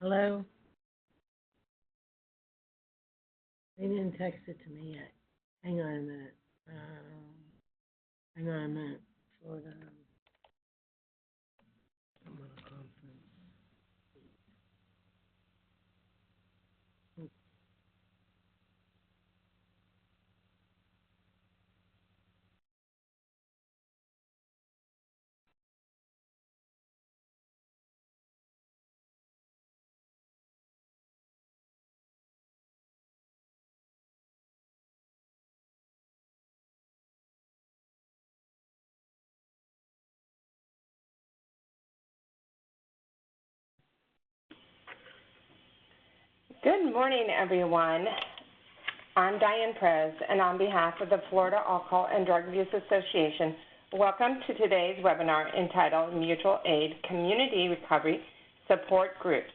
Hello? They didn't text it to me yet. Hang on a minute. Hang on a minute. Florida. I'm on a conference. Good morning, everyone. I'm Diane Prez, and on behalf of the Florida Alcohol and Drug Abuse Association, welcome to today's webinar entitled Mutual Aid Community Recovery Support Groups.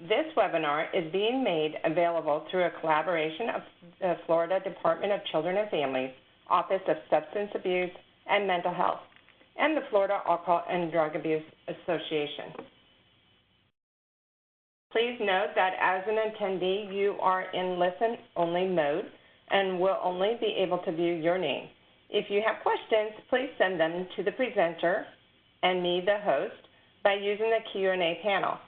This webinar is being made available through a collaboration of the Florida Department of Children and Families, Office of Substance Abuse and Mental Health, and the Florida Alcohol and Drug Abuse Association. Please note that as an attendee, you are in listen-only mode and will only be able to view your name. If you have questions, please send them to the presenter and me, the host, by using the Q&A panel.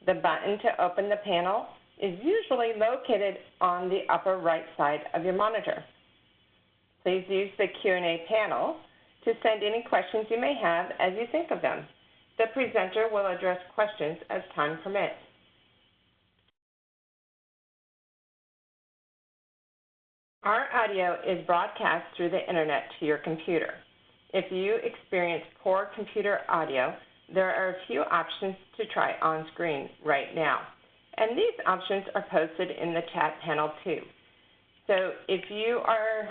The button to open the panel is usually located on the upper right side of your monitor. Please use the Q&A panel to send any questions you may have as you think of them. The presenter will address questions as time permits. Our audio is broadcast through the internet to your computer. If you experience poor computer audio, there are a few options to try on screen right now. And these options are posted in the chat panel too. So if you are,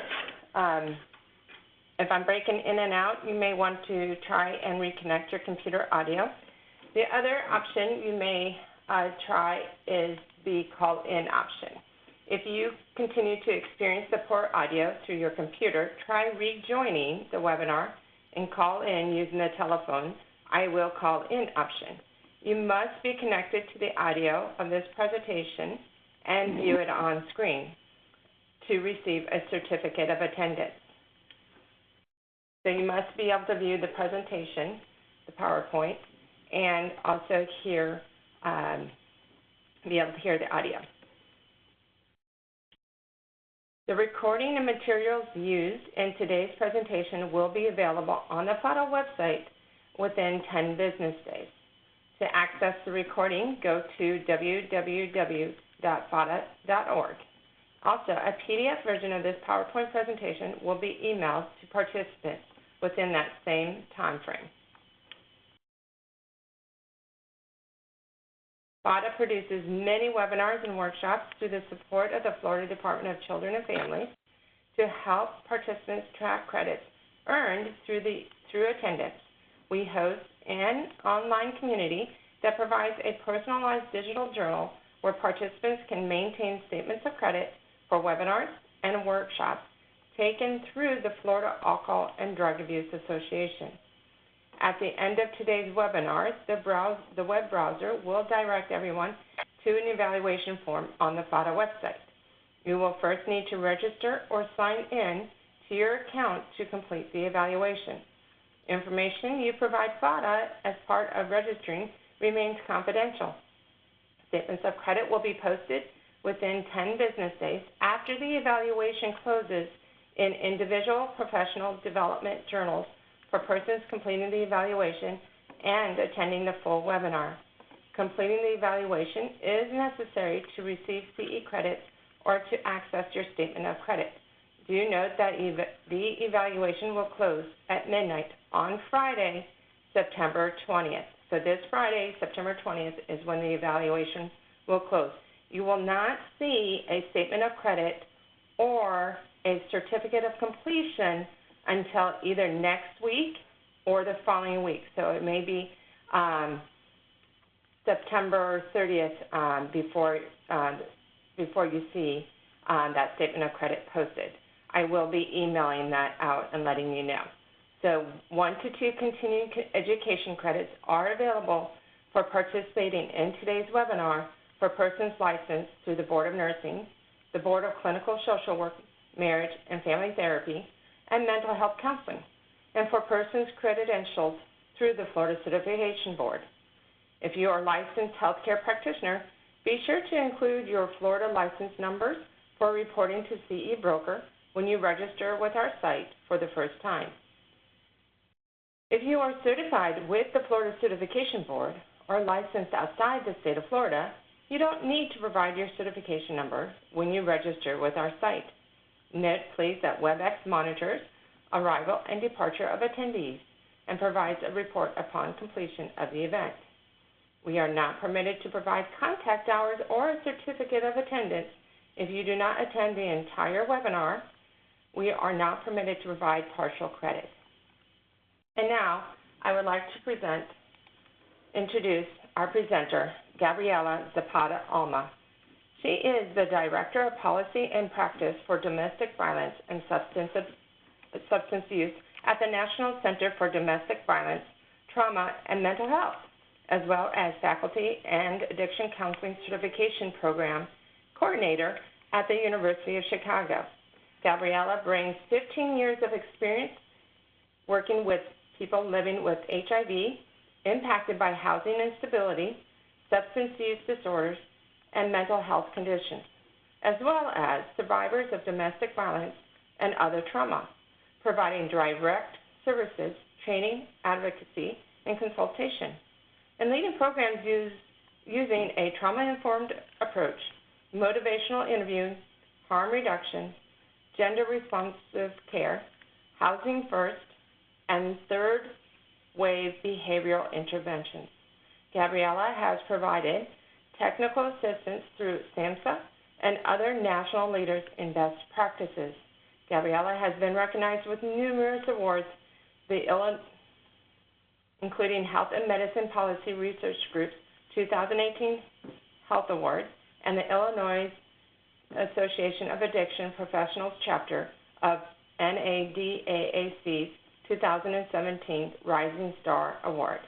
if I'm breaking in and out, you may want to try and reconnect your computer audio. The other option you may try is the call-in option. If you continue to experience the poor audio through your computer, try rejoining the webinar and call in using the telephone I will call in option. You must be connected to the audio of this presentation and view it on screen to receive a certificate of attendance. So you must be able to view the presentation, the PowerPoint, and also hear, be able to hear the audio. The recording and materials used in today's presentation will be available on the FADA website within 10 business days. To access the recording, go to www.fada.org. Also, a PDF version of this PowerPoint presentation will be emailed to participants within that same time frame. FADA produces many webinars and workshops through the support of the Florida Department of Children and Families to help participants track credits earned through attendance. We host an online community that provides a personalized digital journal where participants can maintain statements of credit for webinars and workshops taken through the Florida Alcohol and Drug Abuse Association. At the end of today's webinar, the web browser will direct everyone to an evaluation form on the FADA website. You will first need to register or sign in to your account to complete the evaluation. Information you provide FADA as part of registering remains confidential. Statements of credit will be posted within 10 business days after the evaluation closes in individual professional development journals for persons completing the evaluation and attending the full webinar. Completing the evaluation is necessary to receive CE credits or to access your statement of credit. Do note that the evaluation will close at midnight on Friday, September 20th. So this Friday, September 20th, is when the evaluation will close. You will not see a statement of credit or a certificate of completion until either next week or the following week. So it may be September 30th before you see that statement of credit posted. I will be emailing that out and letting you know. So 1 to 2 continuing education credits are available for participating in today's webinar for persons licensed through the Board of Nursing, the Board of Clinical Social Work, Marriage and Family Therapy, and Mental Health Counseling, and for persons credentialed through the Florida Certification Board. If you are a licensed healthcare practitioner, be sure to include your Florida license numbers for reporting to CE Broker when you register with our site for the first time. If you are certified with the Florida Certification Board or licensed outside the state of Florida, you don't need to provide your certification number when you register with our site. Note, please, that WebEx monitors arrival and departure of attendees and provides a report upon completion of the event. We are not permitted to provide contact hours or a certificate of attendance if you do not attend the entire webinar. We are not permitted to provide partial credit. And now, I would like to introduce our presenter, Gabriela Zapata-Alma. She is the Director of Policy and Practice for Domestic Violence and Substance Use at the National Center for Domestic Violence, Trauma, and Mental Health, as well as Faculty and Addiction Counseling Certification Program Coordinator at the University of Chicago. Gabriela brings 15 years of experience working with people living with HIV, impacted by housing instability, substance use disorders, and mental health conditions, as well as survivors of domestic violence and other trauma, providing direct services, training, advocacy, and consultation, and leading programs using a trauma-informed approach, motivational interviewing, harm reduction, gender-responsive care, housing first, and third wave behavioral interventions. Gabriela has provided technical assistance through SAMHSA and other national leaders in best practices. Gabriela has been recognized with numerous awards, including Health and Medicine Policy Research Group's 2018 Health Award and the Illinois Association of Addiction Professionals chapter of NADAAC's 2017 Rising Star Award.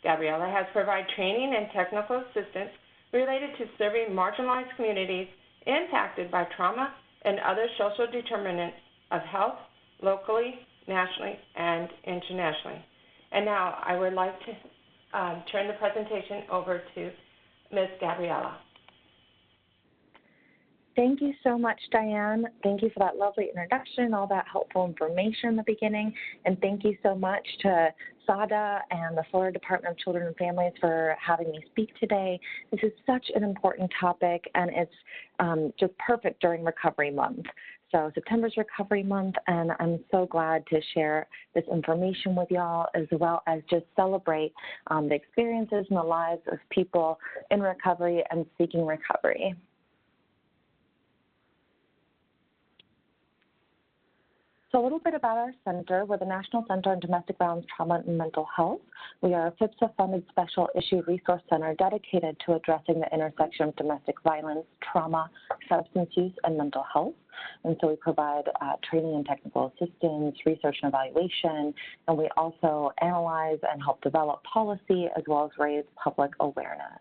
Gabriela has provided training and technical assistance related to serving marginalized communities impacted by trauma and other social determinants of health, locally, nationally, and internationally. And now I would like to turn the presentation over to Ms. Gabriela. Thank you so much, Diane. Thank you for that lovely introduction, all that helpful information in the beginning. And thank you so much to SADA and the Florida Department of Children and Families for having me speak today. This is such an important topic, and it's just perfect during Recovery Month. So September's Recovery Month, and I'm so glad to share this information with y'all, as well as just celebrate the experiences and the lives of people in recovery and seeking recovery. So a little bit about our center. We're the National Center on Domestic Violence, Trauma, and Mental Health. We are a PHPSA-funded special issue resource center dedicated to addressing the intersection of domestic violence, trauma, substance use, and mental health. And so we provide training and technical assistance, research and evaluation, and we also analyze and help develop policy as well as raise public awareness.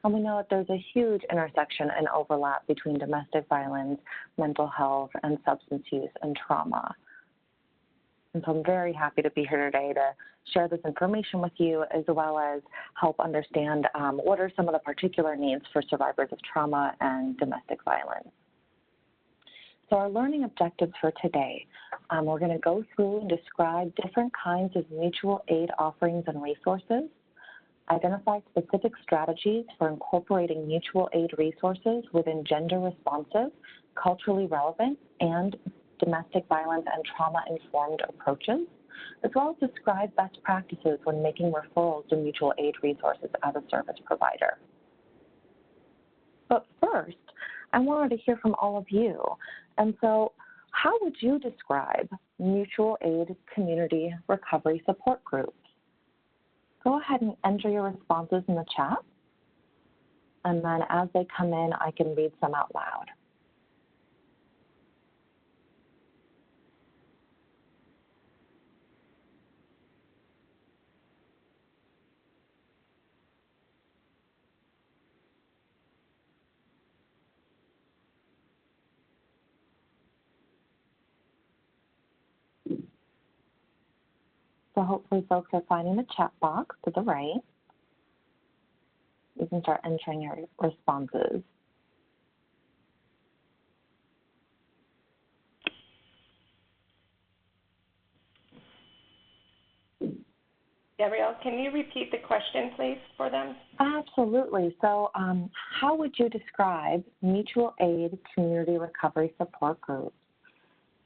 And we know that there's a huge intersection and overlap between domestic violence, mental health, and substance use and trauma. And so I'm very happy to be here today to share this information with you, as well as help understand what are some of the particular needs for survivors of trauma and domestic violence. So our learning objectives for today, we're going to go through and describe different kinds of mutual aid offerings and resources, identify specific strategies for incorporating mutual aid resources within gender-responsive, culturally relevant, and domestic violence and trauma-informed approaches, as well as describe best practices when making referrals to mutual aid resources as a service provider. But first, I wanted to hear from all of you. And so how would you describe mutual aid community recovery support groups? Go ahead and enter your responses in the chat, and then as they come in, I can read some out loud. So hopefully folks are finding the chat box to the right. You can start entering your responses. Gabrielle, can you repeat the question, please, for them? Absolutely. So how would you describe mutual aid community recovery support groups?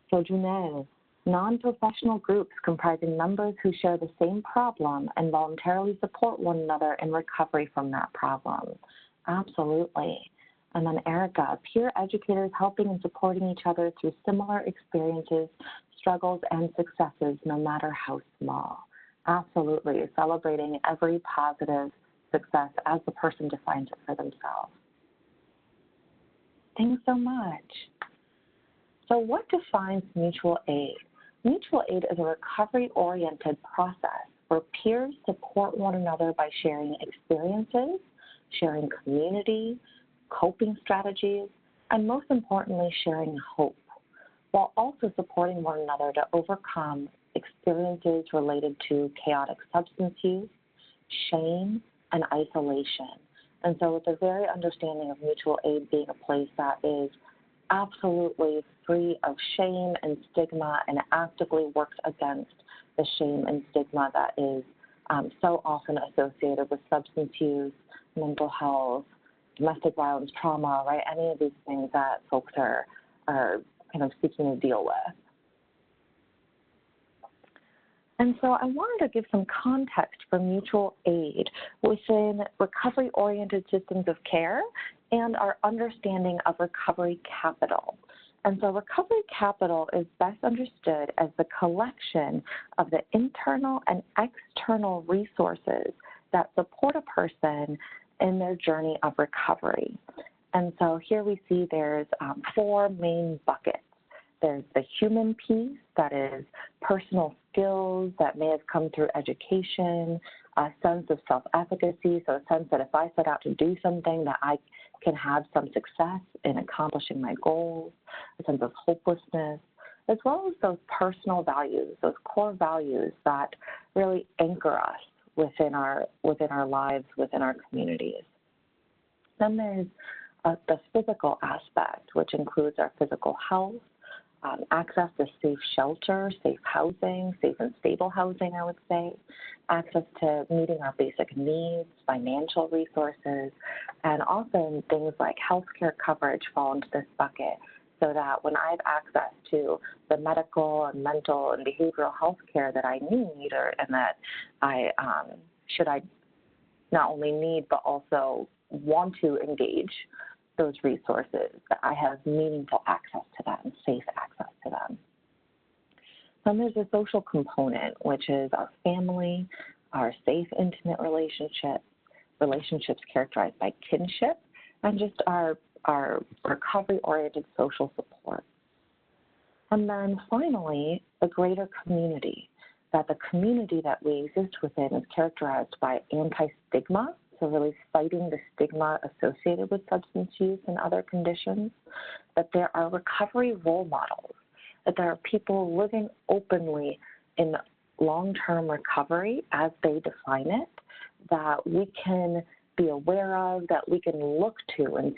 So Junez, non-professional groups comprising members who share the same problem and voluntarily support one another in recovery from that problem. Absolutely. And then Erica, peer educators helping and supporting each other through similar experiences, struggles, and successes, no matter how small. Absolutely, celebrating every positive success as the person defines it for themselves. Thanks so much. So what defines mutual aid? Mutual aid is a recovery-oriented process where peers support one another by sharing experiences, sharing community, coping strategies, and most importantly, sharing hope, while also supporting one another to overcome experiences related to chaotic substance use, shame, and isolation. And so with a very understanding of mutual aid being a place that is absolutely free of shame and stigma and actively works against the shame and stigma that is so often associated with substance use, mental health, domestic violence, trauma, right? Any of these things that folks are kind of seeking to deal with. And so I wanted to give some context for mutual aid within recovery-oriented systems of care and our understanding of recovery capital. And so recovery capital is best understood as the collection of the internal and external resources that support a person in their journey of recovery. And so here we see there's 4 main buckets. There's the human piece, that is personal skills that may have come through education, a sense of self-efficacy, so a sense that if I set out to do something that I can have some success in accomplishing my goals, a sense of hopelessness, as well as those personal values, those core values that really anchor us within our lives, within our communities. Then there's the physical aspect, which includes our physical health, access to safe shelter, safe housing, safe and stable housing, I would say, access to meeting our basic needs, financial resources, and also things like healthcare coverage fall into this bucket, so that when I have access to the medical and mental and behavioral health care that I need, and that I not only need but also want to engage those resources, that I have meaningful access to them, safe access to them. Then there's a social component, which is our family, our safe, intimate relationships characterized by kinship, and just our recovery-oriented social support. And then finally, a greater community, that the community that we exist within is characterized by anti-stigma, so really fighting the stigma associated with substance use and other conditions, that there are recovery role models, that there are people living openly in long-term recovery as they define it, that we can be aware of, that we can look to and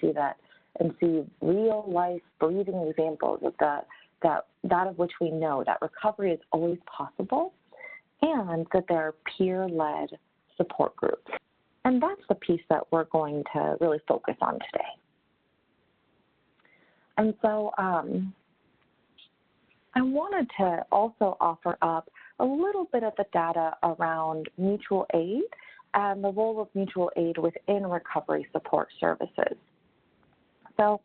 see real life breathing examples of that of which we know that recovery is always possible, and that there are peer-led support groups. And that's the piece that we're going to really focus on today. And so I wanted to also offer up a little bit of the data around mutual aid and the role of mutual aid within recovery support services. So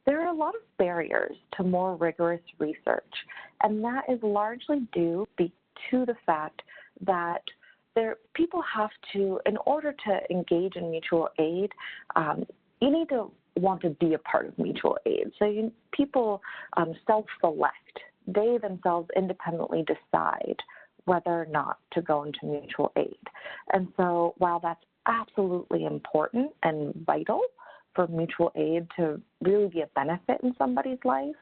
there are a lot of barriers to more rigorous research, and that is largely due to the fact that people have to, in order to engage in mutual aid, you need to want to be a part of mutual aid. So people self-select. They themselves independently decide whether or not to go into mutual aid. And so while that's absolutely important and vital for mutual aid to really be a benefit in somebody's life,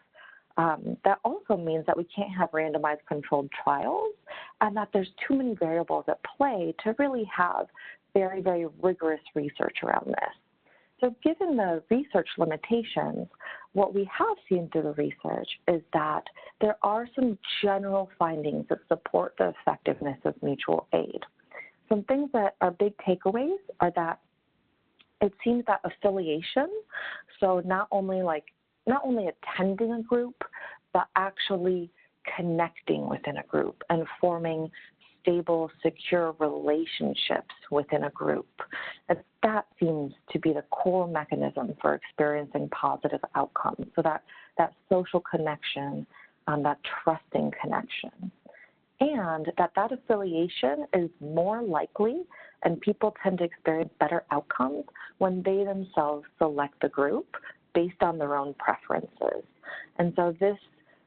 That also means that we can't have randomized controlled trials and that there's too many variables at play to really have very, very rigorous research around this. So given the research limitations, what we have seen through the research is that there are some general findings that support the effectiveness of mutual aid. Some things that are big takeaways are that it seems that affiliation, so not only attending a group, but actually connecting within a group and forming stable, secure relationships within a group. And that seems to be the core mechanism for experiencing positive outcomes. So that social connection, that trusting connection. And that affiliation is more likely, and people tend to experience better outcomes when they themselves select the group based on their own preferences. And so this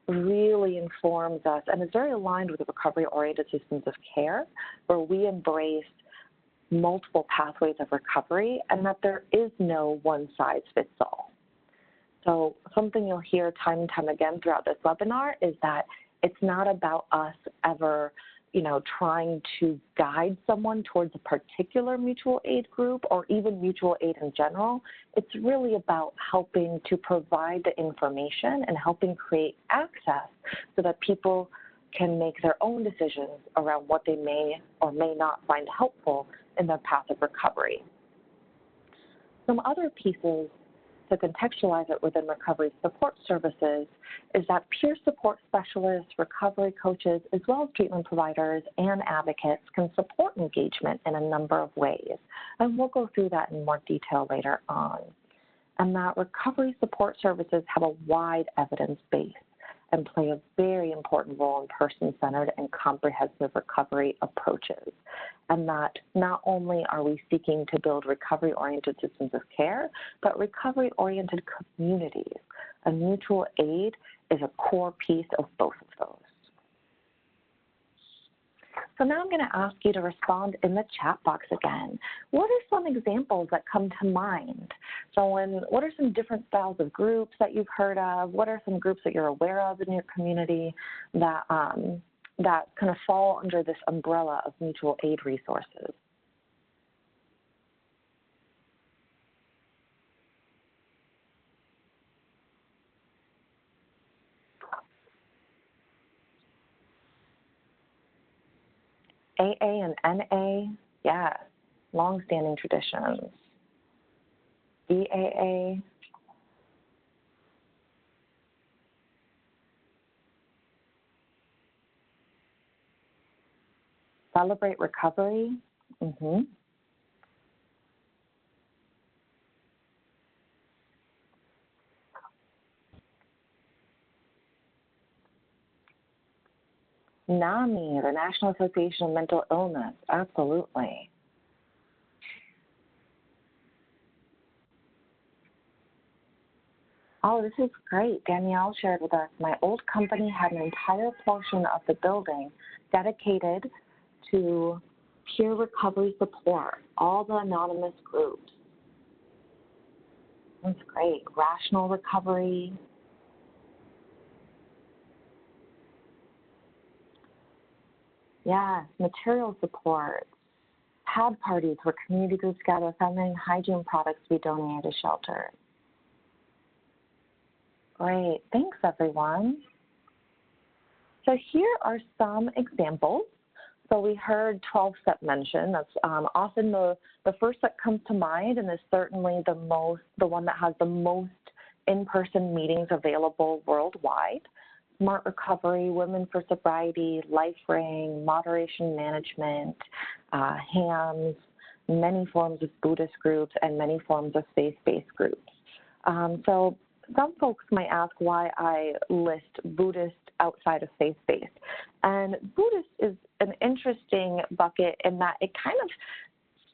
really informs us and is very aligned with the recovery-oriented systems of care, where we embrace multiple pathways of recovery and that there is no one-size-fits-all. So something you'll hear time and time again throughout this webinar is that it's not about us ever trying to guide someone towards a particular mutual aid group or even mutual aid in general. It's really about helping to provide the information and helping create access so that people can make their own decisions around what they may or may not find helpful in their path of recovery. Some other pieces to contextualize it within recovery support services is that peer support specialists, recovery coaches, as well as treatment providers and advocates can support engagement in a number of ways. And we'll go through that in more detail later on. And that recovery support services have a wide evidence base and play a very important role in person-centered and comprehensive recovery approaches. And that not only are we seeking to build recovery-oriented systems of care, but recovery-oriented communities. And mutual aid is a core piece of both of those. So now I'm going to ask you to respond in the chat box again. What are some examples that come to mind? So what are some different styles of groups that you've heard of? What are some groups that you're aware of in your community that kind of fall under this umbrella of mutual aid resources? AA and NA, yes, long-standing traditions. EAA, Celebrate Recovery, NAMI, the National Association of Mental Illness, absolutely. Oh, this is great. Danielle shared with us, my old company had an entire portion of the building dedicated to peer recovery support, all the anonymous groups. That's great. Rational recovery. Yes, material support. Pad parties where community groups gather feminine hygiene products to be donated to shelters. Great. Thanks, everyone. So here are some examples. So we heard 12-step mentioned. That's often the first that comes to mind, and is certainly the one that has the most in-person meetings available worldwide. Smart Recovery, Women for Sobriety, Life Ring, Moderation Management, HAMS, many forms of Buddhist groups, and many forms of faith-based groups. So some folks might ask why I list Buddhist outside of faith-based. And Buddhist is an interesting bucket in that it kind of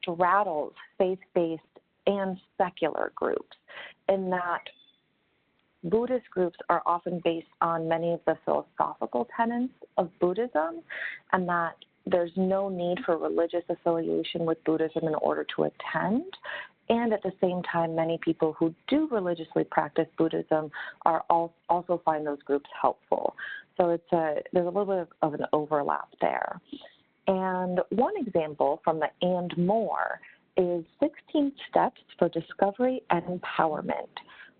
straddles faith-based and secular groups, in that Buddhist groups are often based on many of the philosophical tenets of Buddhism, and that there's no need for religious affiliation with Buddhism in order to attend. And at the same time, many people who do religiously practice Buddhism are also find those groups helpful. So there's a little bit of an overlap there. And one example from the And More is 16 Steps for Discovery and Empowerment.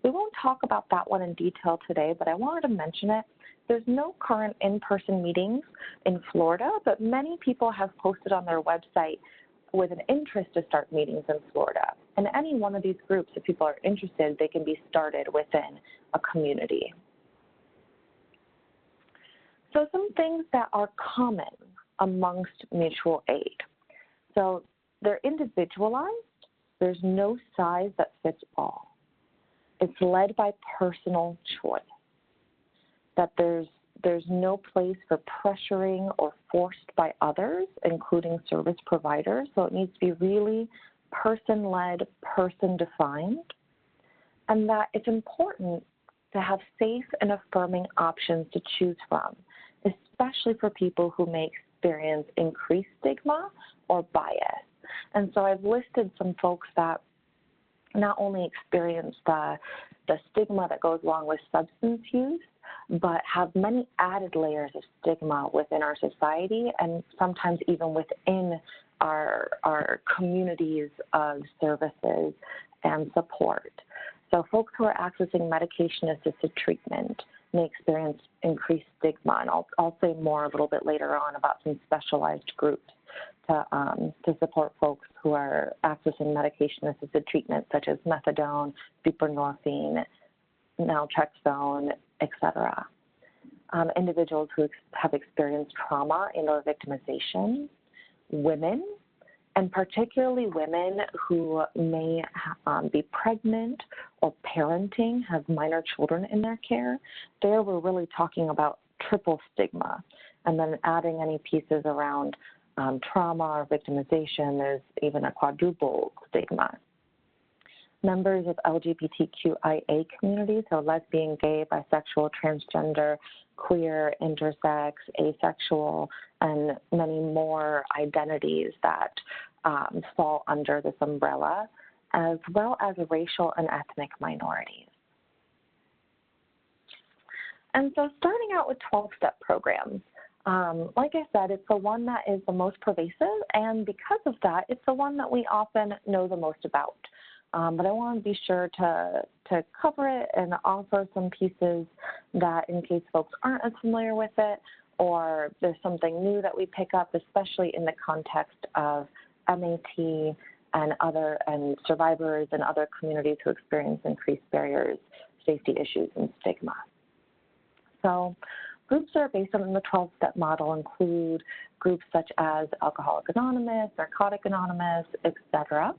We won't talk about that one in detail today, but I wanted to mention it. There's no current in-person meetings in Florida, but many people have posted on their website with an interest to start meetings in Florida. And any one of these groups, if people are interested, they can be started within a community. So some things that are common amongst mutual aid. So they're individualized. There's no size that fits all. It's led by personal choice. That there's no place for pressuring or forced by others, including service providers. So it needs to be really person-led, person-defined. And that it's important to have safe and affirming options to choose from, especially for people who may experience increased stigma or bias. And so I've listed some folks that not only experience the stigma that goes along with substance use, but have many added layers of stigma within our society and sometimes even within our communities of services and support. So folks who are accessing medication-assisted treatment may experience increased stigma, and I'll say more a little bit later on about some specialized groups to support folks who are accessing medication-assisted treatment, such as methadone, buprenorphine, naltrexone, etc. Individuals who have experienced trauma and or victimization, women, and particularly women who may be pregnant or parenting, have minor children in their care. There we're really talking about triple stigma, and then adding any pieces around trauma or victimization, there's even a quadruple stigma. Members of LGBTQIA communities, so lesbian, gay, bisexual, transgender, queer, intersex, asexual, and many more identities that fall under this umbrella, as well as racial and ethnic minorities. And so starting out with 12-step programs, like I said, it's the one that is the most pervasive, and because of that, it's the one that we often know the most about. But I want to be sure to cover it and offer some pieces that, in case folks aren't as familiar with it, or there's something new that we pick up, especially in the context of MAT and survivors and other communities who experience increased barriers, safety issues, and stigma. So groups that are based on the 12-step model include groups such as Alcoholics Anonymous, Narcotics Anonymous, etc.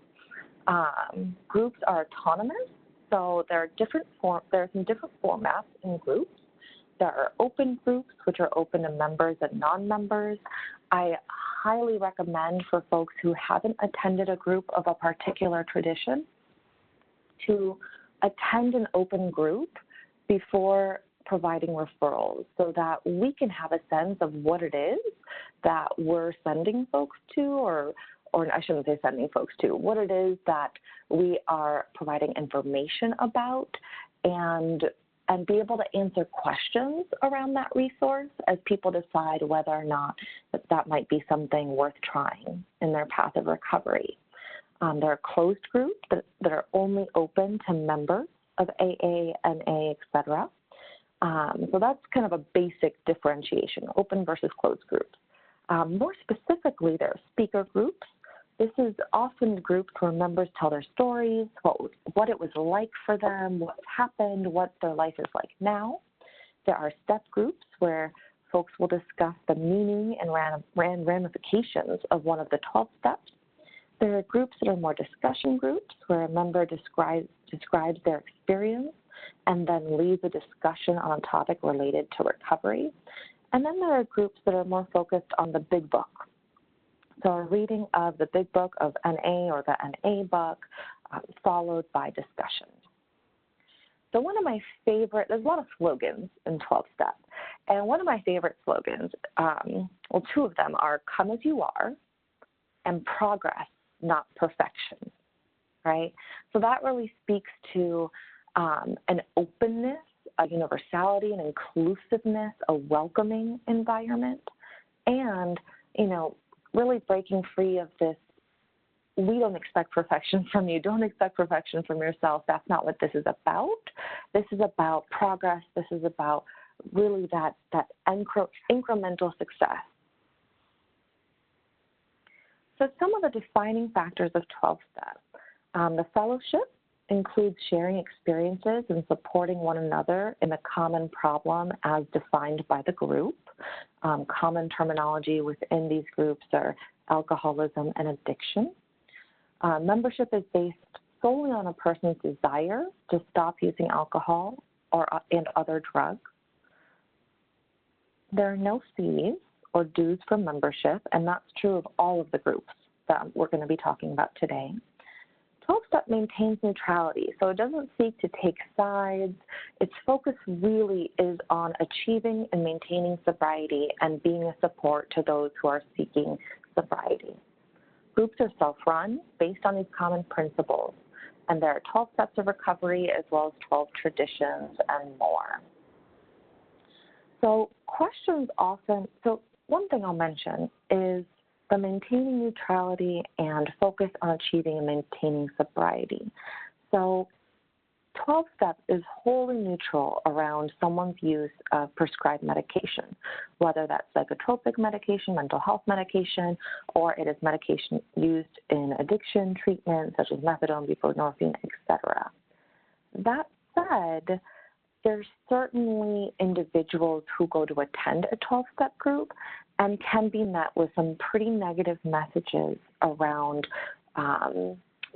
Groups are autonomous, so there are some different formats in groups. There are open groups, which are open to members and non-members. I highly recommend for folks who haven't attended a group of a particular tradition to attend an open group before providing referrals, so that we can have a sense of what it is that we're sending folks to, or I shouldn't say sending folks to, what it is that we are providing information about, and be able to answer questions around that resource as people decide whether or not that might be something worth trying in their path of recovery. There are closed groups that are only open to members of AA, NA, etc. So that's kind of a basic differentiation, open versus closed groups. More specifically, there are speaker groups. This is often groups where members tell their stories, what it was like for them, what's happened, what their life is like now. There are step groups where folks will discuss the meaning and ramifications of one of the 12 steps. There are groups that are more discussion groups where a member describes their experience and then leads a discussion on a topic related to recovery. And then there are groups that are more focused on the big book. So a reading of the big book of NA or the NA book, followed by discussion. So one of my favorite, there's a lot of slogans in 12-step, And one of my favorite slogans, well, two of them are "Come as you are" and "Progress, not perfection," right? So that really speaks to an openness, a universality, an inclusiveness, a welcoming environment, and, really breaking free of this, we don't expect perfection from you. Don't expect perfection from yourself. That's not what this is about. This is about progress. This is about really that incremental success. So some of the defining factors of 12-step. The fellowship includes sharing experiences and supporting one another in a common problem as defined by the group. Common terminology within these groups are alcoholism and addiction. Membership is based solely on a person's desire to stop using alcohol and other drugs. There are no fees or dues for membership, and that's true of all of the groups that we're going to be talking about today. 12-step maintains neutrality, so it doesn't seek to take sides. Its focus really is on achieving and maintaining sobriety and being a support to those who are seeking sobriety. Groups are self-run based on these common principles, and there are 12 steps of recovery as well as 12 traditions and more. So one thing I'll mention is the maintaining neutrality and focus on achieving and maintaining sobriety. So 12 steps is wholly neutral around someone's use of prescribed medication, whether that's psychotropic medication, mental health medication, or it is medication used in addiction treatment such as methadone, buprenorphine, etc. That said, there's certainly individuals who go to attend a 12-step group and can be met with some pretty negative messages around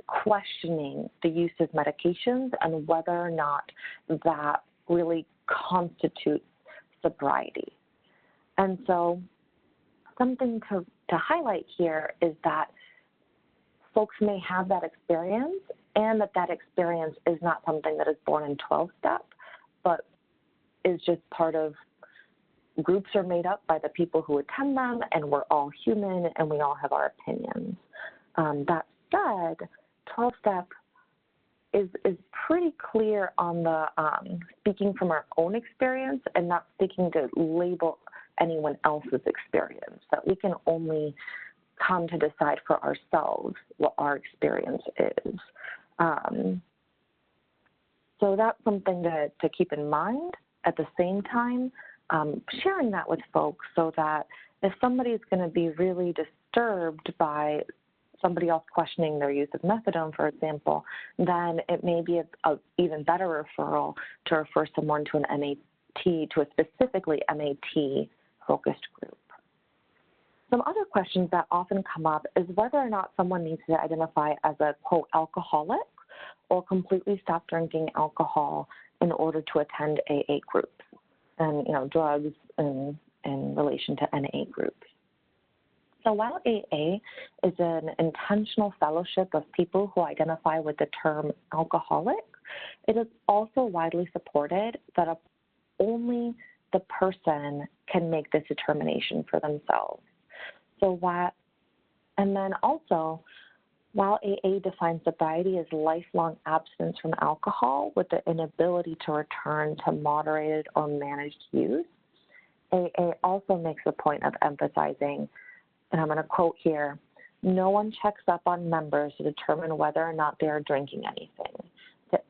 questioning the use of medications and whether or not that really constitutes sobriety. And so something to highlight here is that folks may have that experience, and that experience is not something that is born in 12-step, but is just part of groups are made up by the people who attend them, and we're all human, and we all have our opinions. That said, 12-step is pretty clear on the speaking from our own experience and not speaking to label anyone else's experience, that we can only come to decide for ourselves what our experience is. So that's something to keep in mind. At the same time, sharing that with folks so that if somebody is going to be really disturbed by somebody else questioning their use of methadone, for example, then it may be a even better referral to refer someone to an MAT, to a specifically MAT-focused group. Some other questions that often come up is whether or not someone needs to identify as a, quote, alcoholic or completely stop drinking alcohol in order to attend AA groups and, drugs in relation to NA groups. So while AA is an intentional fellowship of people who identify with the term alcoholic, it is also widely supported that only the person can make this determination for themselves. While AA defines sobriety as lifelong abstinence from alcohol with the inability to return to moderated or managed use, AA also makes a point of emphasizing, and I'm going to quote here, "No one checks up on members to determine whether or not they are drinking anything.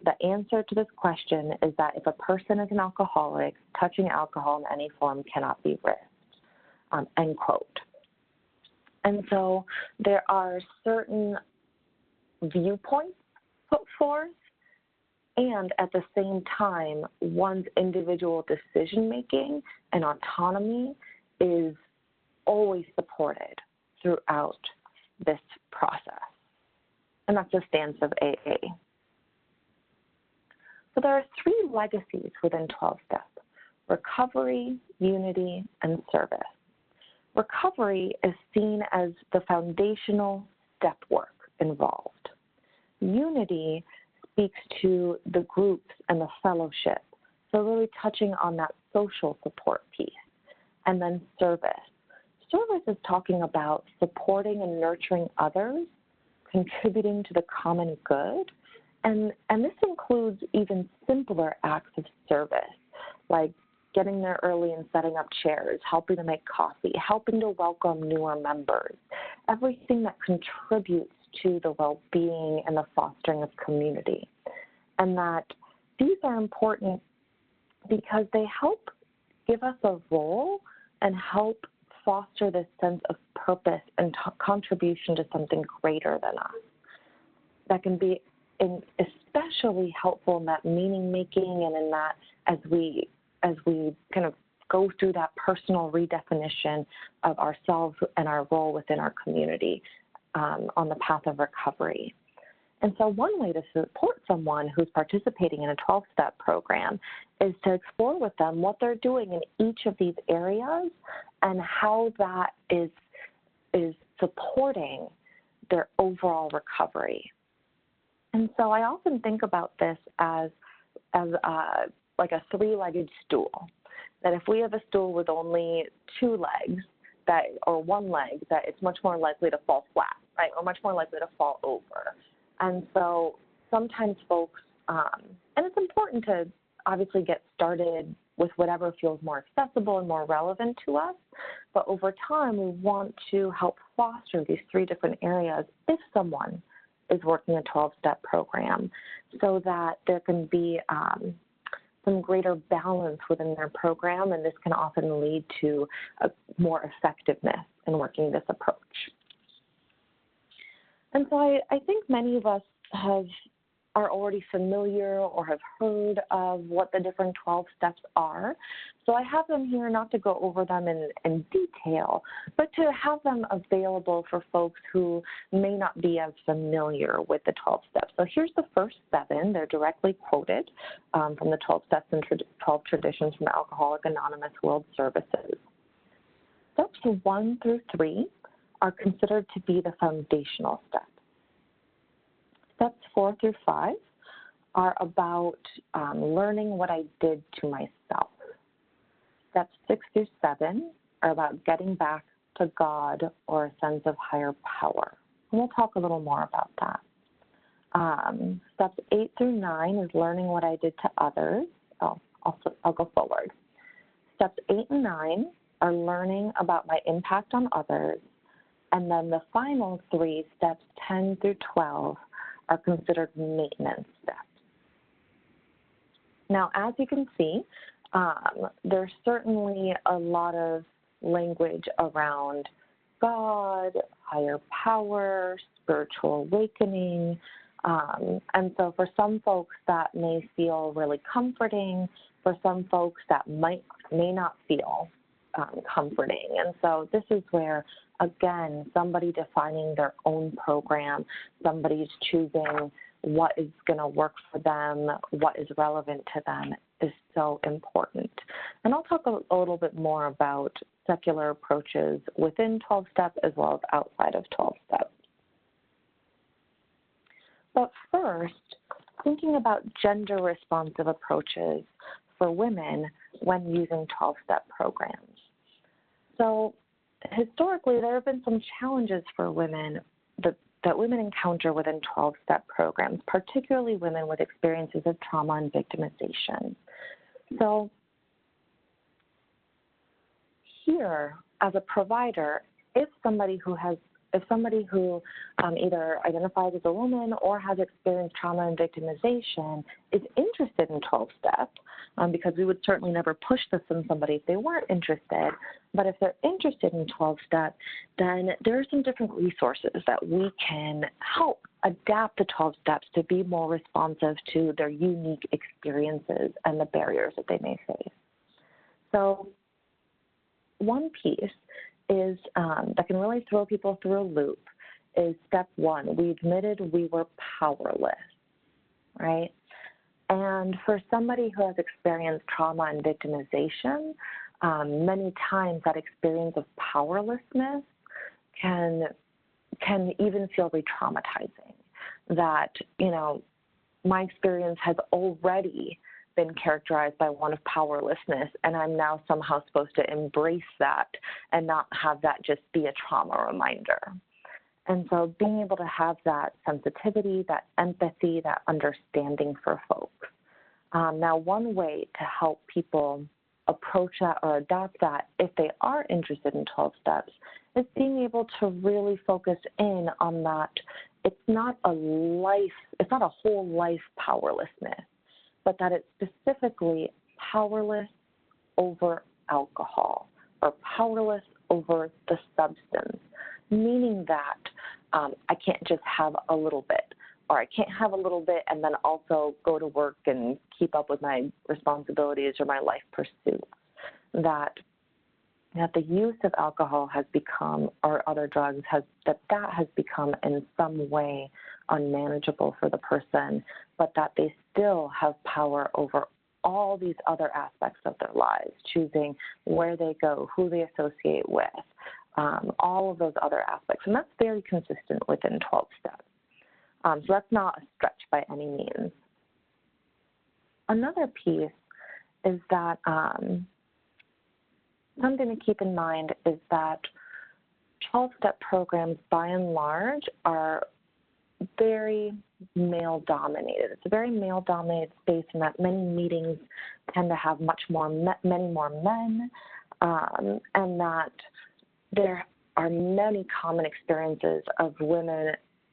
The answer to this question is that if a person is an alcoholic, touching alcohol in any form cannot be risked," end quote. And so there are certain viewpoints put forth, and at the same time, one's individual decision-making and autonomy is always supported throughout this process. And that's the stance of AA. So there are 3 legacies within 12-step: recovery, unity, and service. Recovery is seen as the foundational step work involved. Unity speaks to the groups and the fellowship So really touching on that social support piece. And then service. Service is talking about supporting and nurturing others, contributing to the common good. And this includes even simpler acts of service, like getting there early and setting up chairs, helping to make coffee, helping to welcome newer members, everything that contributes to the well-being and the fostering of community. And that these are important because they help give us a role and help foster this sense of purpose and contribution to something greater than us. That can be especially helpful in that meaning making and in that as we kind of go through that personal redefinition of ourselves and our role within our community on the path of recovery. And so one way to support someone who's participating in a 12-step program is to explore with them what they're doing in each of these areas and how that is supporting their overall recovery. And so I often think about this as like a three-legged stool, that if we have a stool with only two legs or one leg, that it's much more likely to fall flat, right, or much more likely to fall over. And so sometimes folks, and it's important to obviously get started with whatever feels more accessible and more relevant to us, but over time we want to help foster these three different areas if someone is working a 12-step program so that there can be some greater balance within their program, and this can often lead to more effectiveness in working this approach. And so I think many of us are already familiar or have heard of what the different 12 steps are. So I have them here not to go over them in detail, but to have them available for folks who may not be as familiar with the 12 steps. So here's the first 7. They're directly quoted from the 12 steps and 12 traditions from Alcoholics Anonymous World Services. Steps 1 through 3 are considered to be the foundational steps. Steps 4 through 5 are about learning what I did to myself. Steps 6 through 7 are about getting back to God or a sense of higher power. And we'll talk a little more about that. Steps 8 through 9 is learning what I did to others. I'll go forward. Steps 8 and 9 are learning about my impact on others. And then the final 3, steps 10 through 12, are considered maintenance steps. Now, as you can see, there's certainly a lot of language around God, higher power, spiritual awakening. And so for some folks that may feel really comforting, for some folks that may not feel comforting. And so this is where, again, somebody defining their own program, somebody's choosing what is going to work for them, what is relevant to them is so important. And I'll talk a little bit more about secular approaches within 12 steps as well as outside of 12 steps. But first, thinking about gender-responsive approaches for women when using 12-step programs. So historically, there have been some challenges for women that women encounter within 12-step programs, particularly women with experiences of trauma and victimization. So here, as a provider, if somebody who either identifies as a woman or has experienced trauma and victimization is interested in 12-step, because we would certainly never push this on somebody if they weren't interested, but if they're interested in 12-step, then there are some different resources that we can help adapt the 12 steps to be more responsive to their unique experiences and the barriers that they may face. So one piece is that can really throw people through a loop is step 1. We admitted we were powerless, right? And for somebody who has experienced trauma and victimization, many times that experience of powerlessness can even feel re-traumatizing. That, my experience has already been characterized by one of powerlessness, and I'm now somehow supposed to embrace that and not have that just be a trauma reminder. And so being able to have that sensitivity, that empathy, that understanding for folks. Now, one way to help people approach that or adopt that if they are interested in 12 steps is being able to really focus in on that. It's not a whole life powerlessness, but that it's specifically powerless over alcohol or powerless over the substance, meaning that I can't just have a little bit, or I can't have a little bit and then also go to work and keep up with my responsibilities or my life pursuits. That the use of alcohol has become, or other drugs, has become in some way unmanageable for the person, but that they still have power over all these other aspects of their lives, choosing where they go, who they associate with, all of those other aspects. And that's very consistent within 12 steps. So that's not a stretch by any means. Another piece is that something to keep in mind is that 12-step programs, by and large, are very male-dominated. It's a very male-dominated space in that many meetings tend to have many more men, and that there are many common experiences of women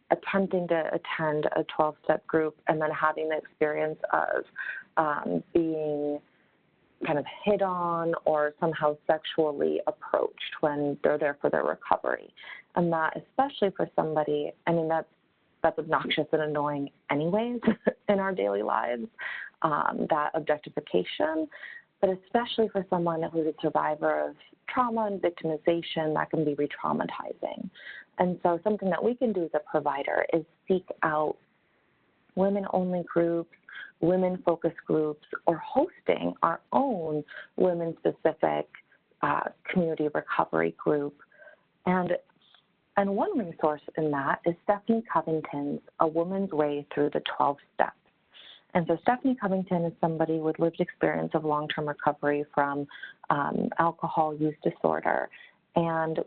attempting to attend a 12-step group and then having the experience of being kind of hit on or somehow sexually approached when they're there for their recovery. And that, especially for somebody, I mean, that's obnoxious and annoying anyways in our daily lives, that objectification, but especially for someone who's a survivor of trauma and victimization, that can be re-traumatizing. And so something that we can do as a provider is seek out women-only groups, women-focused groups, or hosting our own women-specific community recovery group. And one resource in that is Stephanie Covington's A Woman's Way Through the 12 Steps. And so Stephanie Covington is somebody with lived experience of long-term recovery from alcohol use disorder. And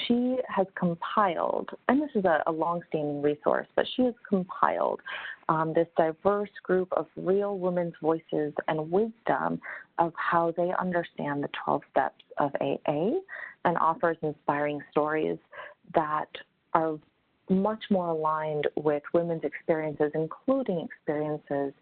she has compiled, and this is a long-standing resource, but she has compiled this diverse group of real women's voices and wisdom of how they understand the 12 steps of AA, and offers inspiring stories that are much more aligned with women's experiences, including experiences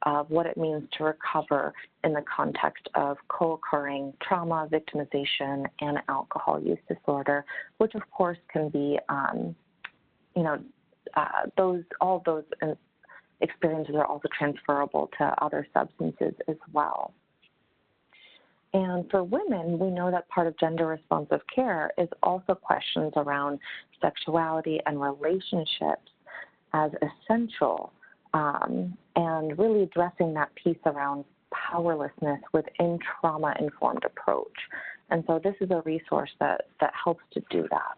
of what it means to recover in the context of co-occurring trauma, victimization, and alcohol use disorder, which of course can be, all those experiences are also transferable to other substances as well. And for women, we know that part of gender-responsive care is also questions around sexuality and relationships as essential, and really addressing that piece around powerlessness within trauma-informed approach. And so this is a resource that helps to do that.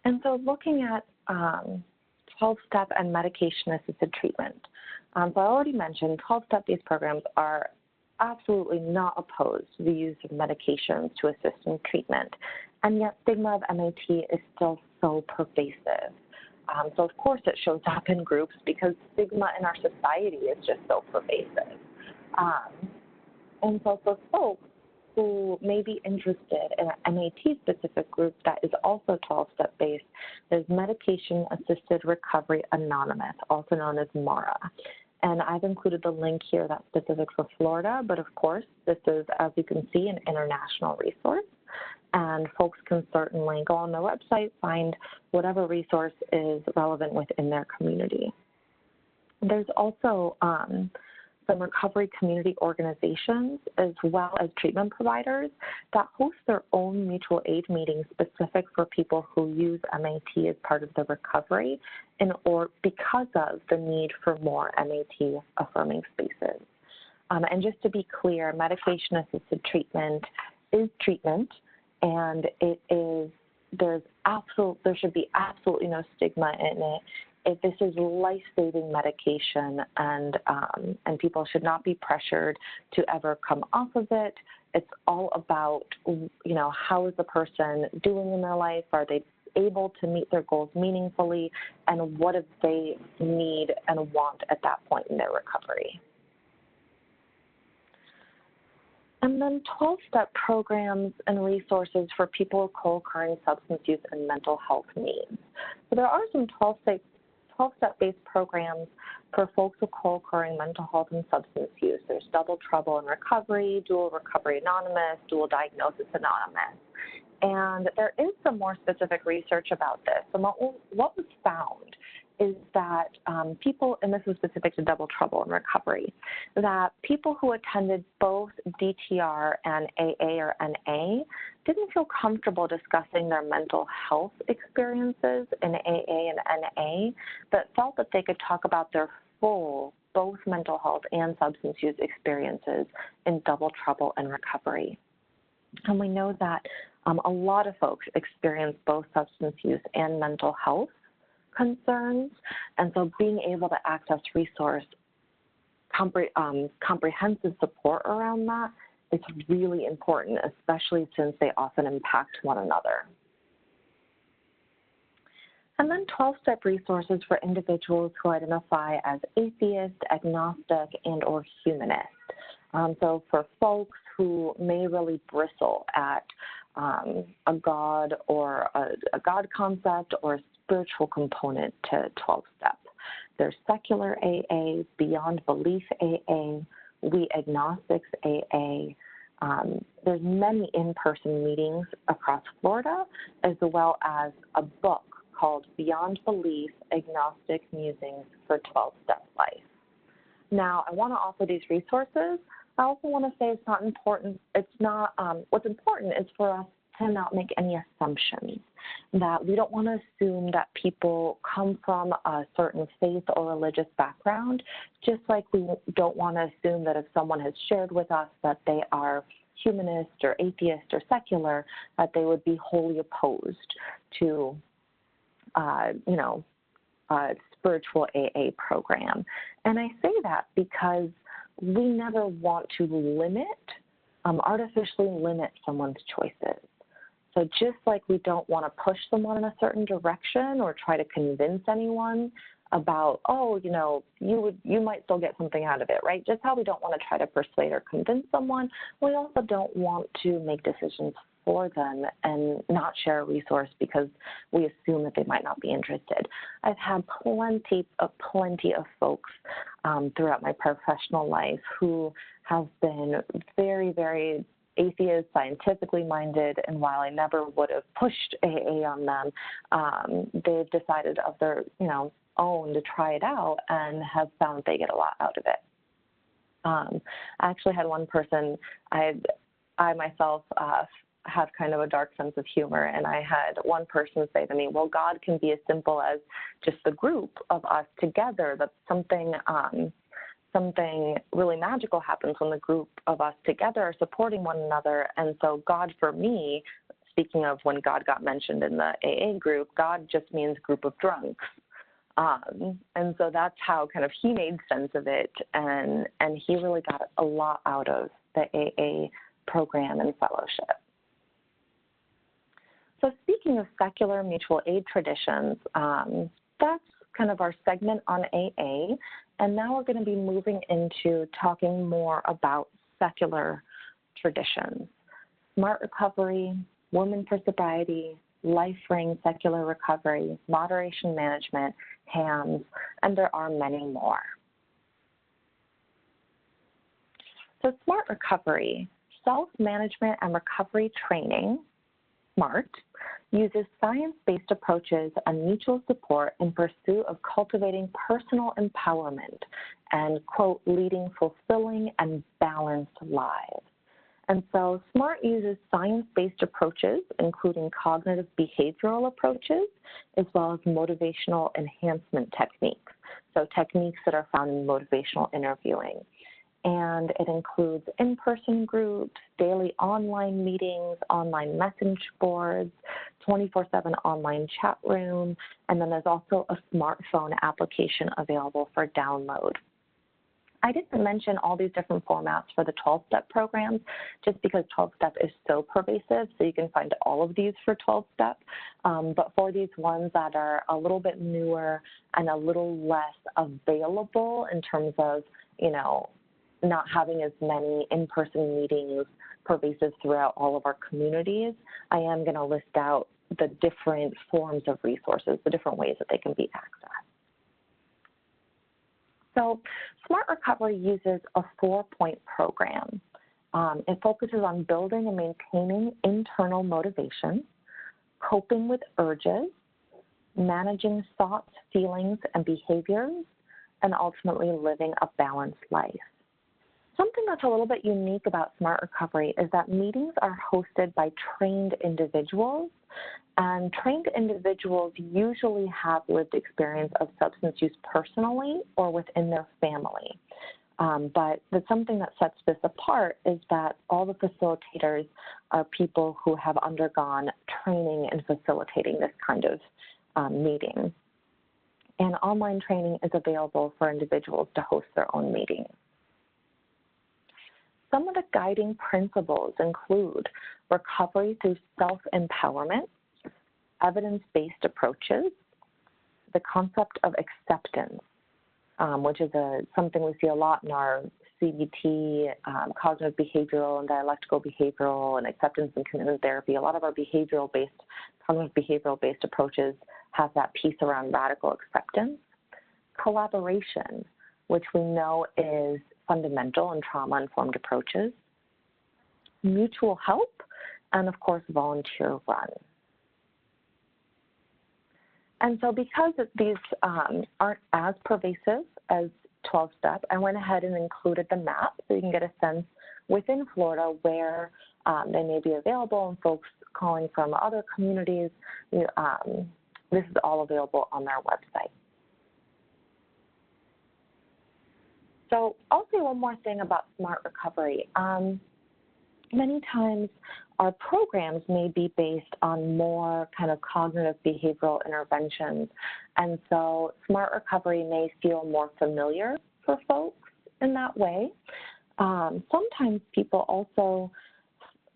And so looking at 12-step and medication-assisted treatment. So I already mentioned 12-step-based programs are absolutely not opposed to the use of medications to assist in treatment, and yet stigma of MAT is still so pervasive. So of course it shows up in groups because stigma in our society is just so pervasive. And so for folks who may be interested in an MAT-specific group that is also 12-step based, there's Medication Assisted Recovery Anonymous, also known as MARA. And I've included the link here that's specific for Florida, but of course, this is, as you can see, an international resource. And folks can certainly go on their website, find whatever resource is relevant within their community. There's also some recovery community organizations as well as treatment providers that host their own mutual aid meetings specific for people who use MAT as part of their recovery or because of the need for more MAT affirming spaces. And just to be clear, medication-assisted treatment is treatment, and there should be absolutely no stigma in it. if this is life-saving medication, and people should not be pressured to ever come off of it. It's all about, how is the person doing in their life? Are they able to meet their goals meaningfully? And what do they need and want at that point in their recovery? And then 12-step programs and resources for people with co-occurring substance use and mental health needs. So there are some 12-step-based programs for folks with co-occurring mental health and substance use. There's Double Trouble and Recovery, Dual Recovery Anonymous, Dual Diagnosis Anonymous. And there is some more specific research about this. And what was found is that people, and this is specific to Double Trouble and Recovery, that people who attended both DTR and AA or NA didn't feel comfortable discussing their mental health experiences in AA and NA, but felt that they could talk about their full, both mental health and substance use experiences in Double Trouble and Recovery. And we know that a lot of folks experience both substance use and mental health concerns, and so being able to access comprehensive support around that is really important, especially since they often impact one another. And then 12-step resources for individuals who identify as atheist, agnostic, and or humanist. So for folks who may really bristle at a God or a God concept or a spiritual component to 12-step. There's Secular AA, Beyond Belief AA, We Agnostics AA. There's many in-person meetings across Florida, as well as a book called Beyond Belief, Agnostic Musings for 12-Step Life. Now, I want to offer these resources. I also want to say it's not important. It's not, what's important is for us to not make any assumptions, that we don't want to assume that people come from a certain faith or religious background, just like we don't want to assume that if someone has shared with us that they are humanist or atheist or secular, that they would be wholly opposed to, a spiritual AA program. And I say that because we never want to artificially limit someone's choices. So just like we don't want to push someone in a certain direction or try to convince anyone about, you might still get something out of it, right? Just how we don't want to try to persuade or convince someone, we also don't want to make decisions for them and not share a resource because we assume that they might not be interested. I've had plenty of folks throughout my professional life who have been very, very atheist, scientifically minded, and while I never would have pushed AA on them, they've decided of their, own to try it out and have found they get a lot out of it. I actually had one person, I myself have kind of a dark sense of humor, and I had one person say to me, well, God can be as simple as just the group of us together, that something really magical happens when the group of us together are supporting one another. And so God for me, speaking of when God got mentioned in the AA group, God just means group of drunks. And so that's how kind of he made sense of it, and he really got a lot out of the AA program and fellowship. So speaking of secular mutual aid traditions, that's kind of our segment on AA, and now we're going to be moving into talking more about secular traditions. Smart recovery, women for sobriety, life ring secular recovery, moderation management, HAMS, and there are many more. So SMART recovery, self-management and recovery training, SMART, uses science-based approaches and mutual support in pursuit of cultivating personal empowerment and, quote, leading fulfilling and balanced lives. And so SMART uses science-based approaches, including cognitive behavioral approaches, as well as motivational enhancement techniques, so techniques that are found in motivational interviewing. And it includes in-person groups, daily online meetings, online message boards, 24/7 online chat room, and then there's also a smartphone application available for download. I didn't mention all these different formats for the 12-step programs just because 12-step is so pervasive, so you can find all of these for 12-step. But for these ones that are a little bit newer and a little less available in terms of, you know, not having as many in-person meetings pervasive throughout all of our communities, I am going to list out the different forms of resources, the different ways that they can be accessed. So Smart Recovery uses a 4-point program. It focuses on building and maintaining internal motivation, coping with urges, managing thoughts, feelings, and behaviors, and ultimately living a balanced life. Something that's a little bit unique about Smart Recovery is that meetings are hosted by trained individuals, and trained individuals usually have lived experience of substance use personally or within their family. But something that sets this apart is that all the facilitators are people who have undergone training in facilitating this kind of meeting. And online training is available for individuals to host their own meetings. Some of the guiding principles include recovery through self-empowerment, evidence-based approaches, the concept of acceptance, which is something we see a lot in our CBT, cognitive behavioral and dialectical behavioral, and acceptance and commitment therapy. A lot of our cognitive behavioral-based approaches have that piece around radical acceptance. Collaboration, which we know is fundamental in trauma-informed approaches. Mutual help, and of course, volunteer run. And so because these aren't as pervasive as 12-step, I went ahead and included the map so you can get a sense within Florida where they may be available, and folks calling from other communities, this is all available on their website. So I'll say one more thing about Smart Recovery. Many times our programs may be based on more kind of cognitive behavioral interventions, and so Smart Recovery may feel more familiar for folks in that way. Sometimes people also,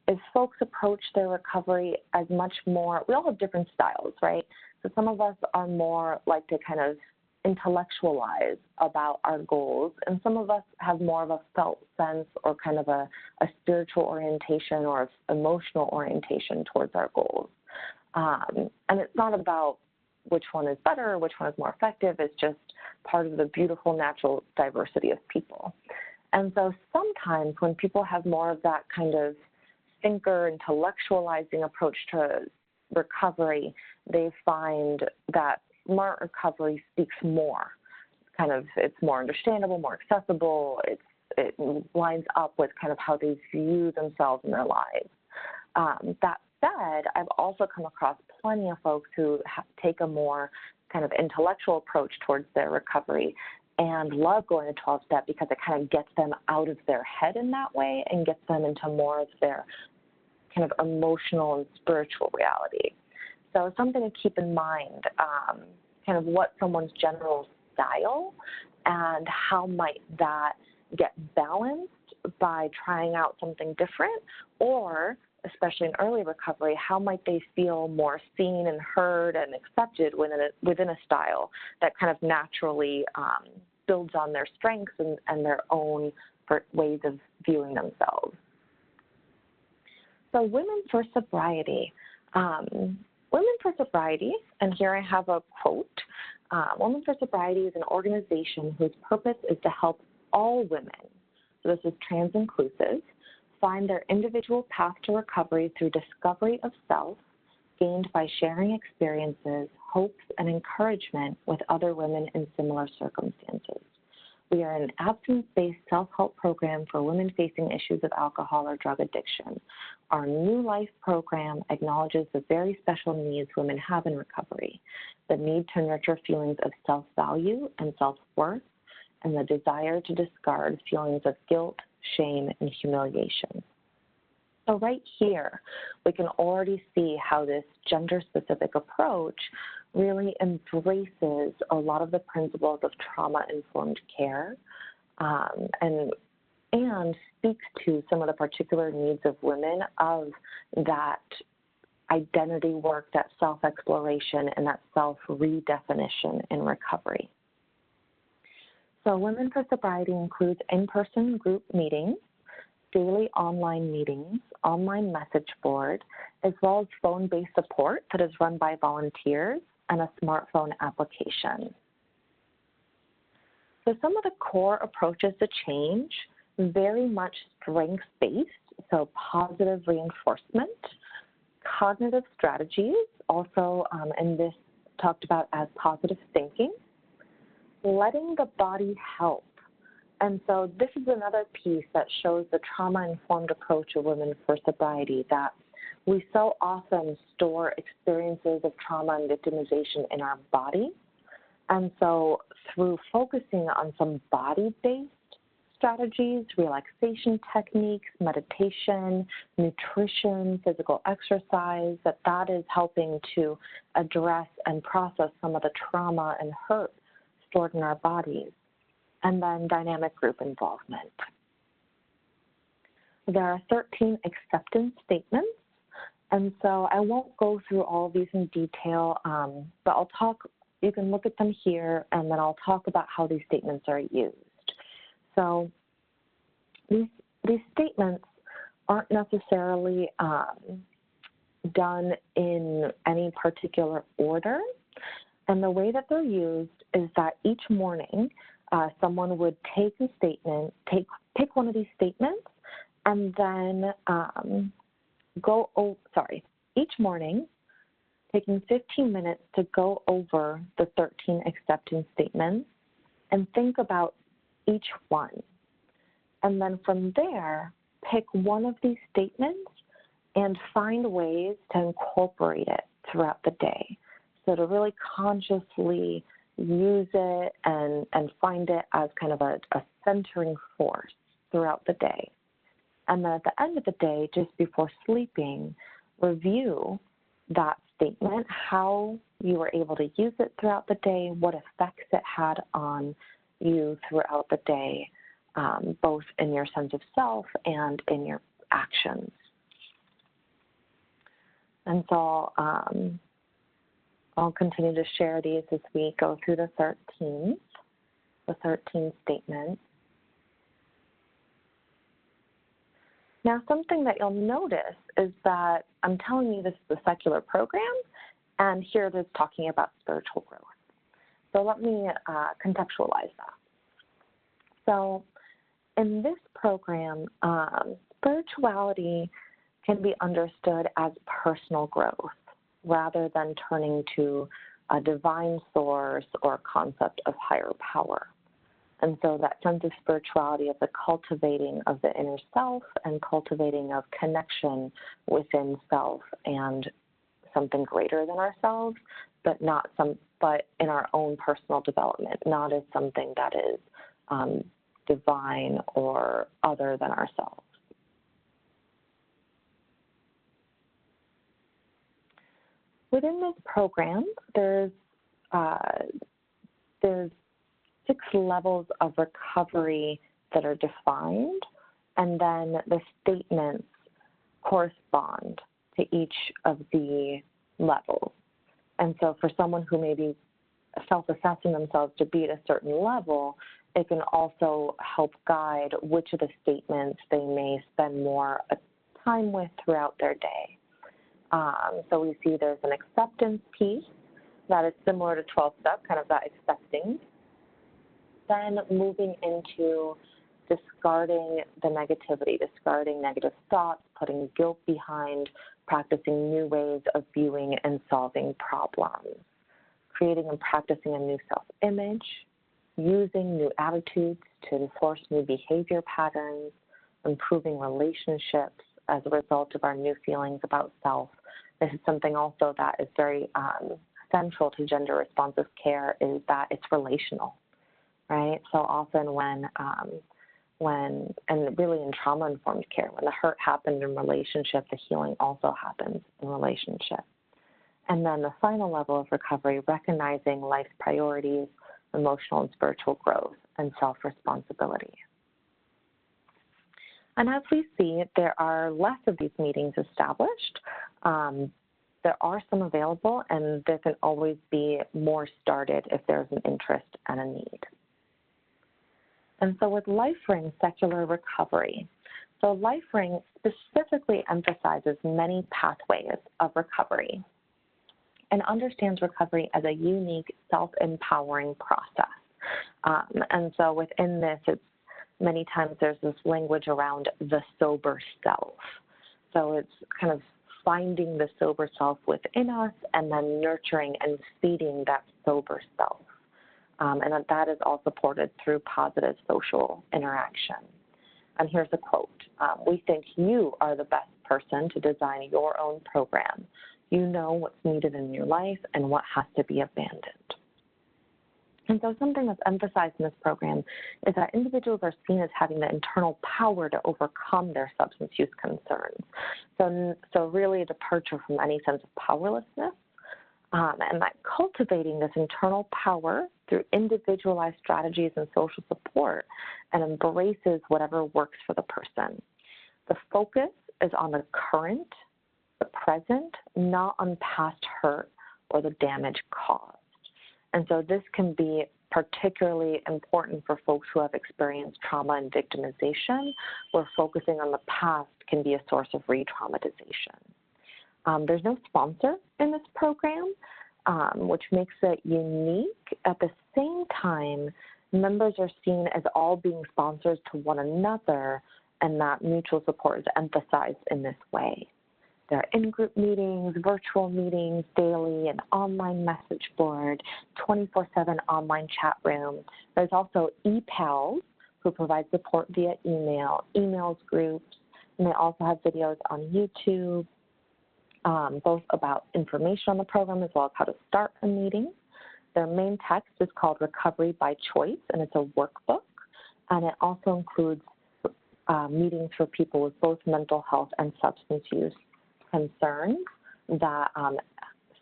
if folks approach their recovery as much more, we all have different styles, right? So some of us are more like to kind of intellectualize about our goals, and some of us have more of a felt sense or kind of a spiritual orientation or emotional orientation towards our goals. And it's not about which one is better or which one is more effective. It's just part of the beautiful natural diversity of people. And so sometimes when people have more of that kind of thinker, intellectualizing approach to recovery, they find that Smart Recovery speaks more. It's more understandable, more accessible. It lines up with kind of how they view themselves in their lives. That said, I've also come across plenty of folks who take a more kind of intellectual approach towards their recovery and love going to 12-step because it kind of gets them out of their head in that way and gets them into more of their kind of emotional and spiritual reality. So something to keep in mind, kind of what someone's general style and how might that get balanced by trying out something different, or especially in early recovery, how might they feel more seen and heard and accepted within a style that kind of naturally builds on their strengths and their own ways of viewing themselves. So Women for Sobriety. Women for Sobriety, and here I have a quote, Women for Sobriety is an organization whose purpose is to help all women, so this is trans-inclusive, find their individual path to recovery through discovery of self, gained by sharing experiences, hopes, and encouragement with other women in similar circumstances. We are an abstinence-based self-help program for women facing issues of alcohol or drug addiction. Our New Life program acknowledges the very special needs women have in recovery, the need to nurture feelings of self-value and self-worth, and the desire to discard feelings of guilt, shame, and humiliation. So right here, we can already see how this gender-specific approach really embraces a lot of the principles of trauma-informed care and speaks to some of the particular needs of women of that identity work, that self-exploration, and that self-redefinition in recovery. So Women for Sobriety includes in-person group meetings, daily online meetings, online message board, as well as phone-based support that is run by volunteers and a smartphone application. So some of the core approaches to change, very much strengths-based, so positive reinforcement, cognitive strategies, also in this talked about as positive thinking, letting the body help. And so this is another piece that shows the trauma-informed approach of Women for Sobriety, that we so often store experiences of trauma and victimization in our body. And so through focusing on some body-based strategies, relaxation techniques, meditation, nutrition, physical exercise, that is helping to address and process some of the trauma and hurt stored in our bodies. And then dynamic group involvement. There are 13 acceptance statements, and so I won't go through all of these in detail, but I'll talk, you can look at them here, and then I'll talk about how these statements are used. So these statements aren't necessarily done in any particular order, and the way that they're used is that each morning someone would take a statement, pick one of these statements, and then each morning, taking 15 minutes to go over the 13 acceptance statements and think about each one. And then from there, pick one of these statements and find ways to incorporate it throughout the day. So to really consciously use it and find it as kind of a centering force throughout the day. And then at the end of the day, just before sleeping, review that statement, how you were able to use it throughout the day, what effects it had on you throughout the day, both in your sense of self and in your actions. And so I'll continue to share these as we go through the 13 statements. Now, something that you'll notice is that I'm telling you this is a secular program, and here it is talking about spiritual growth. So let me contextualize that. So in this program, spirituality can be understood as personal growth rather than turning to a divine source or concept of higher power. And so that sense of spirituality of the cultivating of the inner self and cultivating of connection within self and something greater than ourselves, but in our own personal development, not as something that is divine or other than ourselves. Within this program, there's 6 levels of recovery that are defined, and then the statements correspond to each of the levels. And so for someone who may be self-assessing themselves to be at a certain level, it can also help guide which of the statements they may spend more time with throughout their day. So we see there's an acceptance piece that is similar to 12-step, kind of that accepting. Then moving into discarding the negativity, discarding negative thoughts, putting guilt behind, practicing new ways of viewing and solving problems, creating and practicing a new self-image, using new attitudes to enforce new behavior patterns, improving relationships as a result of our new feelings about self. This is something also that is very central to gender responsive care, is that it's relational, right? So often when and really in trauma-informed care, when the hurt happened in relationship, the healing also happens in relationship. And then the final level of recovery, recognizing life's priorities, emotional and spiritual growth, and self-responsibility. And as we see, there are less of these meetings established. There are some available, and there can always be more started if there's an interest and a need. And so with LifeRing Secular Recovery, so LifeRing specifically emphasizes many pathways of recovery and understands recovery as a unique self-empowering process. And so within this, it's many times there's this language around the sober self. So it's kind of finding the sober self within us and then nurturing and feeding that sober self. And that is all supported through positive social interaction. And here's a quote. We think you are the best person to design your own program. You know what's needed in your life and what has to be abandoned. And so something that's emphasized in this program is that individuals are seen as having the internal power to overcome their substance use concerns. So really a departure from any sense of powerlessness, and that cultivating this internal power through individualized strategies and social support and embraces whatever works for the person. The focus is on the current, the present, not on past hurt or the damage caused. And so this can be particularly important for folks who have experienced trauma and victimization, where focusing on the past can be a source of re-traumatization. There's no sponsor in this program, which makes it unique. At the same time, members are seen as all being sponsors to one another, and that mutual support is emphasized in this way. There are in-group meetings, virtual meetings, daily, an online message board, 24/7 online chat room. There's also ePals, who provide support via emails, groups, and they also have videos on YouTube, both about information on the program as well as how to start a meeting. Their main text is called Recovery by Choice, and it's a workbook, and it also includes meetings for people with both mental health and substance use concerns that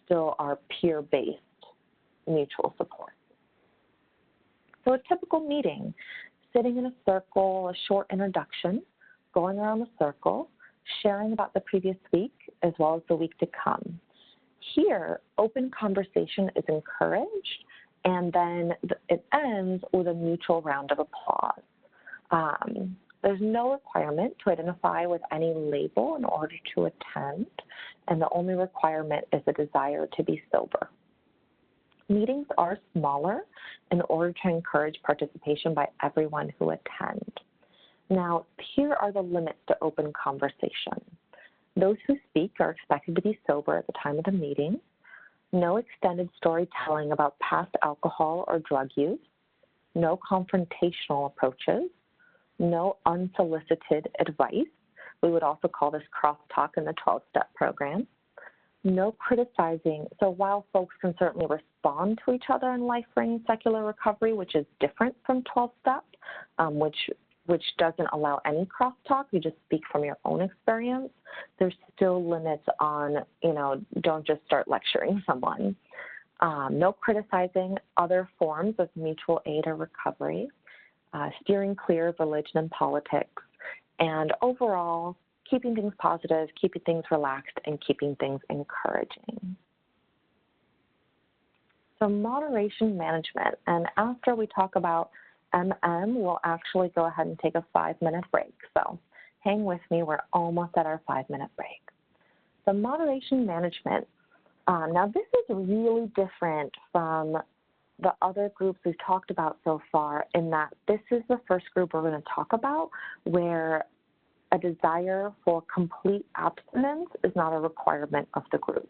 still are peer-based mutual support. So a typical meeting, sitting in a circle, a short introduction, going around the circle, sharing about the previous week as well as the week to come. Here, open conversation is encouraged, and then it ends with a mutual round of applause. There's no requirement to identify with any label in order to attend, and the only requirement is a desire to be sober. Meetings are smaller in order to encourage participation by everyone who attend. Now, here are the limits to open conversation. Those who speak are expected to be sober at the time of the meeting. No extended storytelling about past alcohol or drug use. No confrontational approaches. No unsolicited advice. We would also call this crosstalk in the 12-step program. No criticizing. So while folks can certainly respond to each other in LifeRing Secular Recovery, which is different from 12-step, which doesn't allow any crosstalk, you just speak from your own experience, there's still limits on, don't just start lecturing someone. No criticizing other forms of mutual aid or recovery. Steering clear of religion and politics, and overall, keeping things positive, keeping things relaxed, and keeping things encouraging. So moderation management, and after we talk about we'll actually go ahead and take a 5-minute break. So hang with me, we're almost at our 5-minute break. So moderation management, now this is really different from the other groups we've talked about so far, in that this is the first group we're going to talk about where a desire for complete abstinence is not a requirement of the group.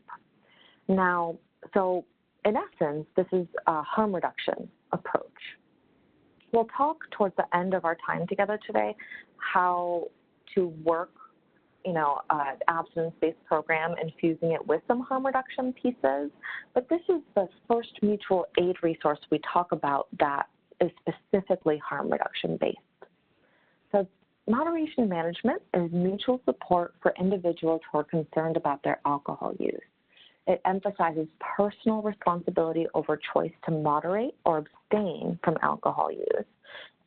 Now, so in essence, this is a harm reduction approach. We'll talk towards the end of our time together today how to work an abstinence-based program, infusing it with some harm reduction pieces. But this is the first mutual aid resource we talk about that is specifically harm reduction-based. So moderation management is mutual support for individuals who are concerned about their alcohol use. It emphasizes personal responsibility over choice to moderate or abstain from alcohol use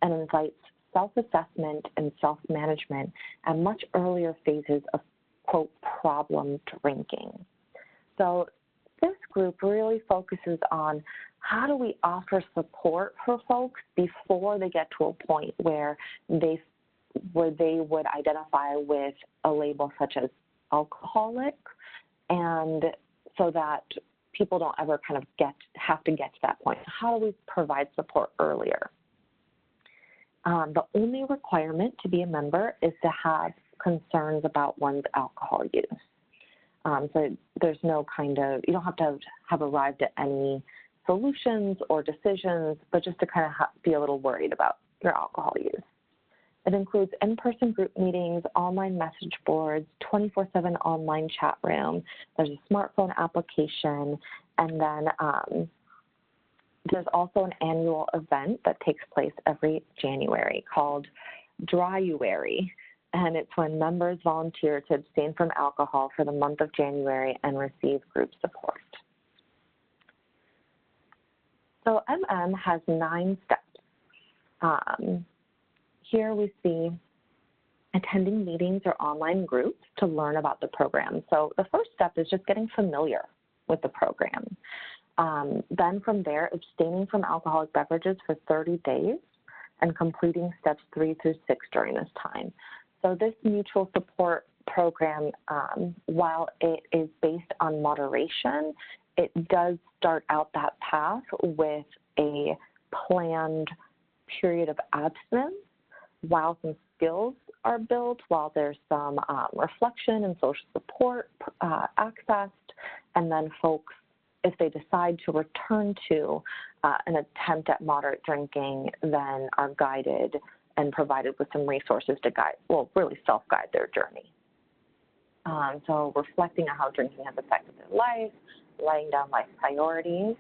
and invites self-assessment and self-management at much earlier phases of, quote, problem drinking. So this group really focuses on how do we offer support for folks before they get to a point where they would identify with a label such as alcoholic, and so that people don't ever kind of have to get to that point. How do we provide support earlier? The only requirement to be a member is to have concerns about one's alcohol use. So there's no kind of, you don't have to have arrived at any solutions or decisions, but just to kind of be a little worried about your alcohol use. It includes in-person group meetings, online message boards, 24/7 online chat room. There's a smartphone application, and then there's also an annual event that takes place every January called Dryuary, and it's when members volunteer to abstain from alcohol for the month of January and receive group support. So MM has 9 steps. Here we see attending meetings or online groups to learn about the program. So the first step is just getting familiar with the program. Then from there, abstaining from alcoholic beverages for 30 days and completing steps 3 through 6 during this time. So this mutual support program, while it is based on moderation, it does start out that path with a planned period of abstinence while some skills are built, while there's some reflection and social support accessed, and then folks, if they decide to return to an attempt at moderate drinking, then are guided and provided with some resources to guide, well, really self-guide their journey. So reflecting on how drinking has affected their life, writing down life priorities,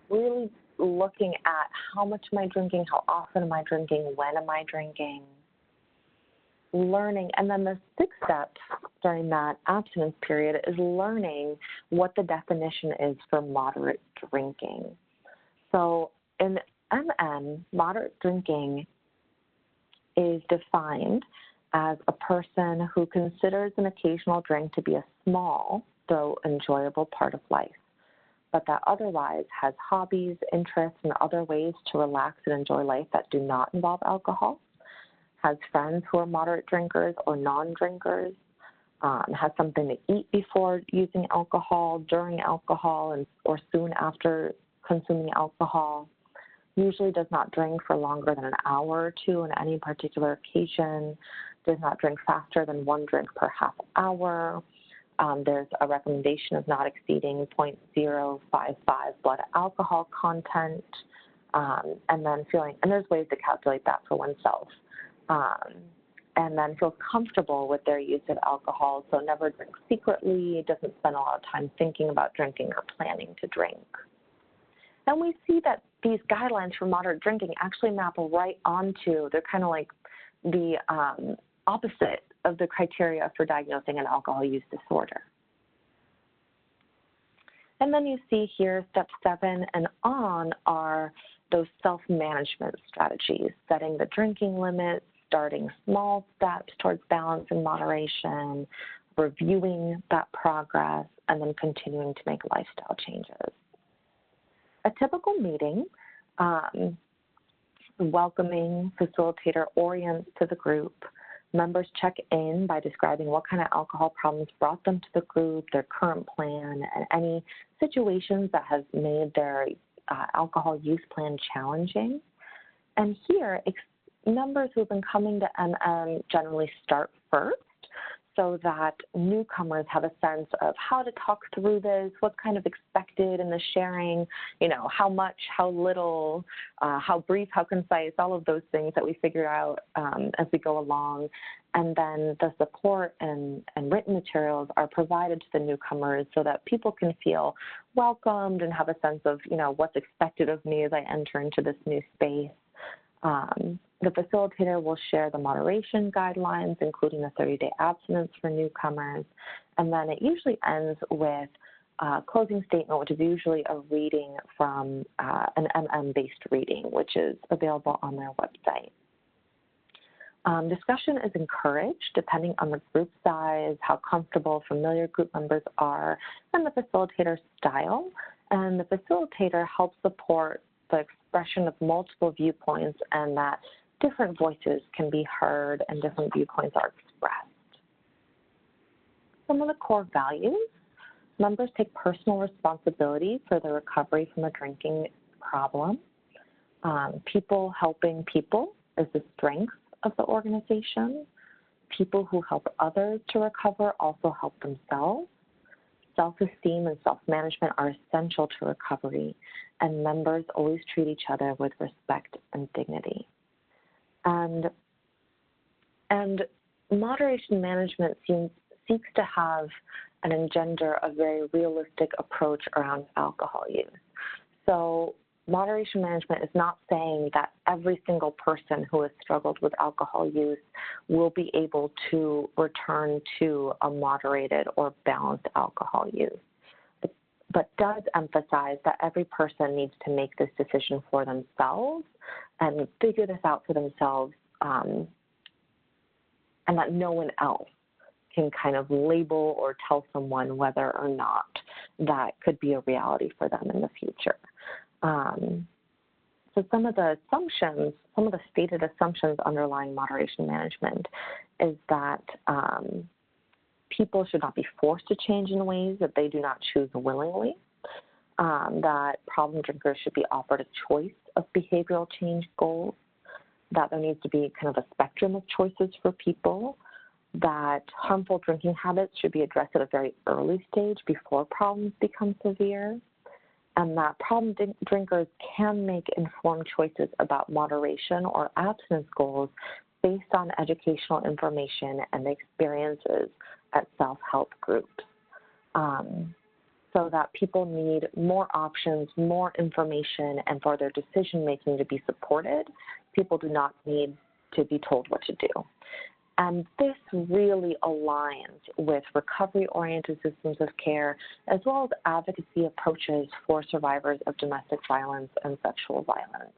really looking at how much am I drinking, how often am I drinking, when am I drinking, learning. And then the 6th step during that abstinence period is learning what the definition is for moderate drinking. So in MM, moderate drinking is defined as a person who considers an occasional drink to be a small, though enjoyable part of life, but that otherwise has hobbies, interests, and other ways to relax and enjoy life that do not involve alcohol, has friends who are moderate drinkers or non-drinkers, has something to eat before using alcohol, during alcohol, or soon after consuming alcohol, usually does not drink for longer than an hour or 2 on any particular occasion, does not drink faster than 1 drink per half hour. There's a recommendation of not exceeding 0.055 blood alcohol content, and then and there's ways to calculate that for oneself. And then feels comfortable with their use of alcohol, so never drinks secretly, doesn't spend a lot of time thinking about drinking or planning to drink. And we see that these guidelines for moderate drinking actually map right onto, they're kind of like the opposite of the criteria for diagnosing an alcohol use disorder. And then you see here step 7 and on are those self-management strategies, setting the drinking limits, starting small steps towards balance and moderation, reviewing that progress, and then continuing to make lifestyle changes. A typical meeting, welcoming facilitator orients to the group. Members check in by describing what kind of alcohol problems brought them to the group, their current plan, and any situations that have made their alcohol use plan challenging. And here, members who have been coming to MM generally start first, so that newcomers have a sense of how to talk through this, what's kind of expected in the sharing, how much, how little, how brief, how concise, all of those things that we figure out as we go along. And then the support and written materials are provided to the newcomers so that people can feel welcomed and have a sense of, what's expected of me as I enter into this new space. The facilitator will share the moderation guidelines, including a 30-day abstinence for newcomers, and then it usually ends with a closing statement, which is usually a reading from an MM-based reading, which is available on their website. Discussion is encouraged depending on the group size, how comfortable familiar group members are, and the facilitator's style. And the facilitator helps support the expression of multiple viewpoints and that different voices can be heard and different viewpoints are expressed. Some of the core values: members take personal responsibility for the recovery from a drinking problem. People helping people is the strength of the organization. People who help others to recover also help themselves. Self-esteem and self-management are essential to recovery, and members always treat each other with respect and dignity. And moderation management seeks to have and engender a very realistic approach around alcohol use. So moderation management is not saying that every single person who has struggled with alcohol use will be able to return to a moderated or balanced alcohol use, but does emphasize that every person needs to make this decision for themselves and figure this out for themselves, and that no one else can kind of label or tell someone whether or not that could be a reality for them in the future. So some of the assumptions, some of the stated assumptions underlying moderation management is that people should not be forced to change in ways that they do not choose willingly, that problem drinkers should be offered a choice of behavioral change goals, that there needs to be kind of a spectrum of choices for people, that harmful drinking habits should be addressed at a very early stage before problems become severe, and that problem drinkers can make informed choices about moderation or abstinence goals based on educational information and experiences at self-help groups. So that people need more options, more information, and for their decision-making to be supported, people do not need to be told what to do. And this really aligns with recovery-oriented systems of care, as well as advocacy approaches for survivors of domestic violence and sexual violence.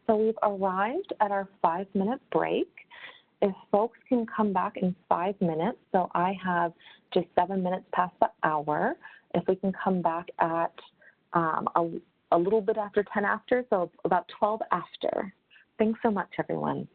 So we've arrived at our 5-minute break. If folks can come back in 5 minutes, so I have just 7 minutes past the hour. If we can come back at a little bit after 10 after, so about 12 after. Thanks so much, everyone.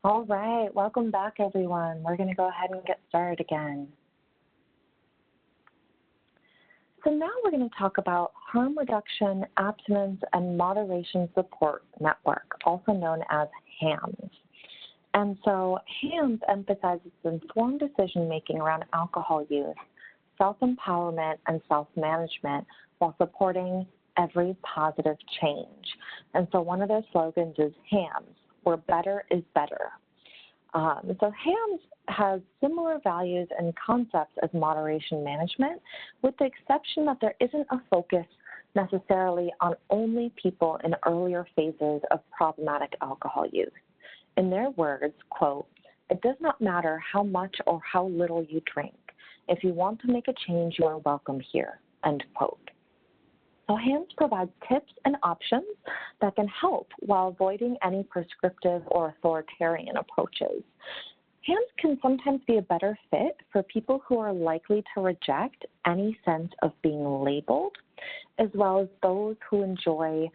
All right, welcome back, everyone. We're going to go ahead and get started again. So now we're going to talk about Harm Reduction, Abstinence, and Moderation Support Network, also known as HAMS. And so HAMS emphasizes informed decision-making around alcohol use, self-empowerment, and self-management while supporting every positive change. And so one of their slogans is HAMS, where better is better. So HAMS has similar values and concepts as moderation management, with the exception that there isn't a focus necessarily on only people in earlier phases of problematic alcohol use. In their words, quote, "It does not matter how much or how little you drink. If you want to make a change, you are welcome here," end quote. So HAMS provides tips and options that can help while avoiding any prescriptive or authoritarian approaches. HAMS can sometimes be a better fit for people who are likely to reject any sense of being labeled, as well as those who enjoy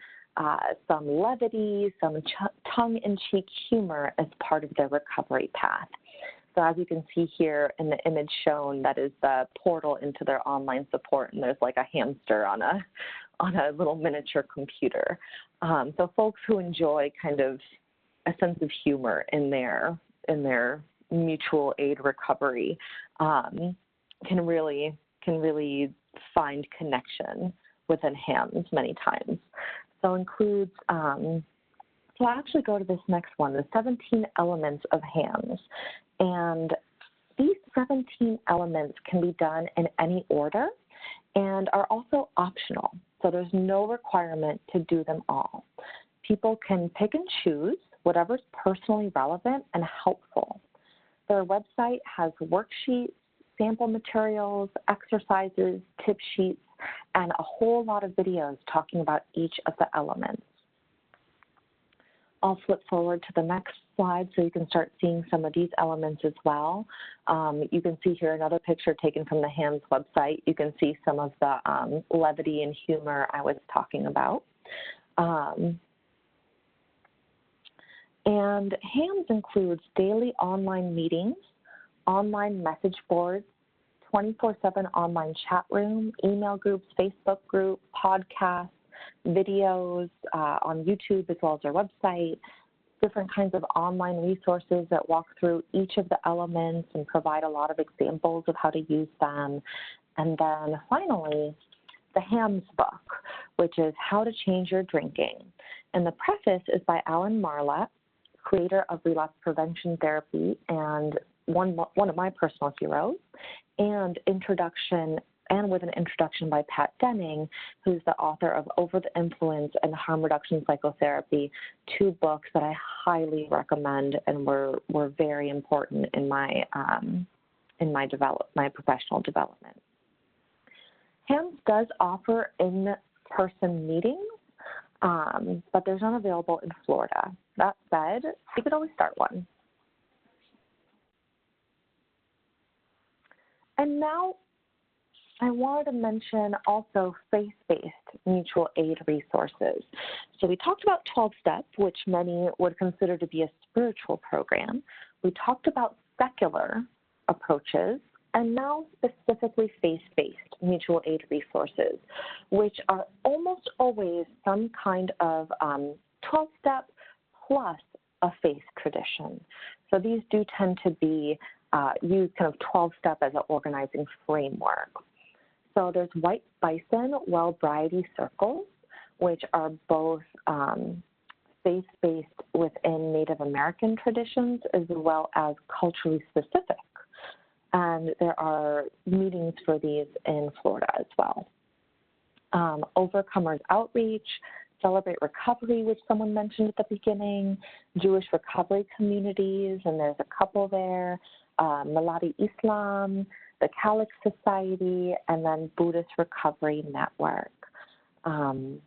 some levity, some tongue-in-cheek humor as part of their recovery path. So as you can see here in the image shown, that is the portal into their online support, and there's like a hamster on a little miniature computer. So folks who enjoy kind of a sense of humor in their mutual aid recovery can really find connection within HAMS many times. So includes, so I'll actually go to this next one, the 17 elements of HAMS. And these 17 elements can be done in any order and are also optional. So there's no requirement to do them all. People can pick and choose whatever's personally relevant and helpful. Their website has worksheets, sample materials, exercises, tip sheets, and a whole lot of videos talking about each of the elements. I'll flip forward to the next slide so you can start seeing some of these elements as well. You can see here another picture taken from the HAMS website. You can see some of the levity and humor I was talking about. And HAMS includes daily online meetings, online message boards, 24/7 online chat room, email groups, Facebook group, podcasts, videos on YouTube as well as our website, different kinds of online resources that walk through each of the elements and provide a lot of examples of how to use them. And then finally, the HAMS book, which is How to Change Your Drinking. And the preface is by Alan Marlett, creator of relapse prevention therapy and one of my personal heroes, and with an introduction by Pat Denning, who's the author of Over the Influence and Harm Reduction Psychotherapy, two books that I highly recommend and were very important in my professional development. HAMS does offer in-person meetings, but there's none available in Florida. That said, you could always start one. And now I wanted to mention also faith-based mutual aid resources. So we talked about 12-step, which many would consider to be a spiritual program. We talked about secular approaches, and now specifically faith-based mutual aid resources, which are almost always some kind of 12-step plus a faith tradition. So these do tend to be use kind of 12-step as an organizing framework. So there's White Bison Wellbriety Circles, which are both faith-based within Native American traditions as well as culturally specific. And there are meetings for these in Florida as well. Overcomers Outreach, Celebrate Recovery, which someone mentioned at the beginning, Jewish recovery communities, and there's a couple there, Meladi Islam, the CADC Society, and then Buddhist Recovery Network. And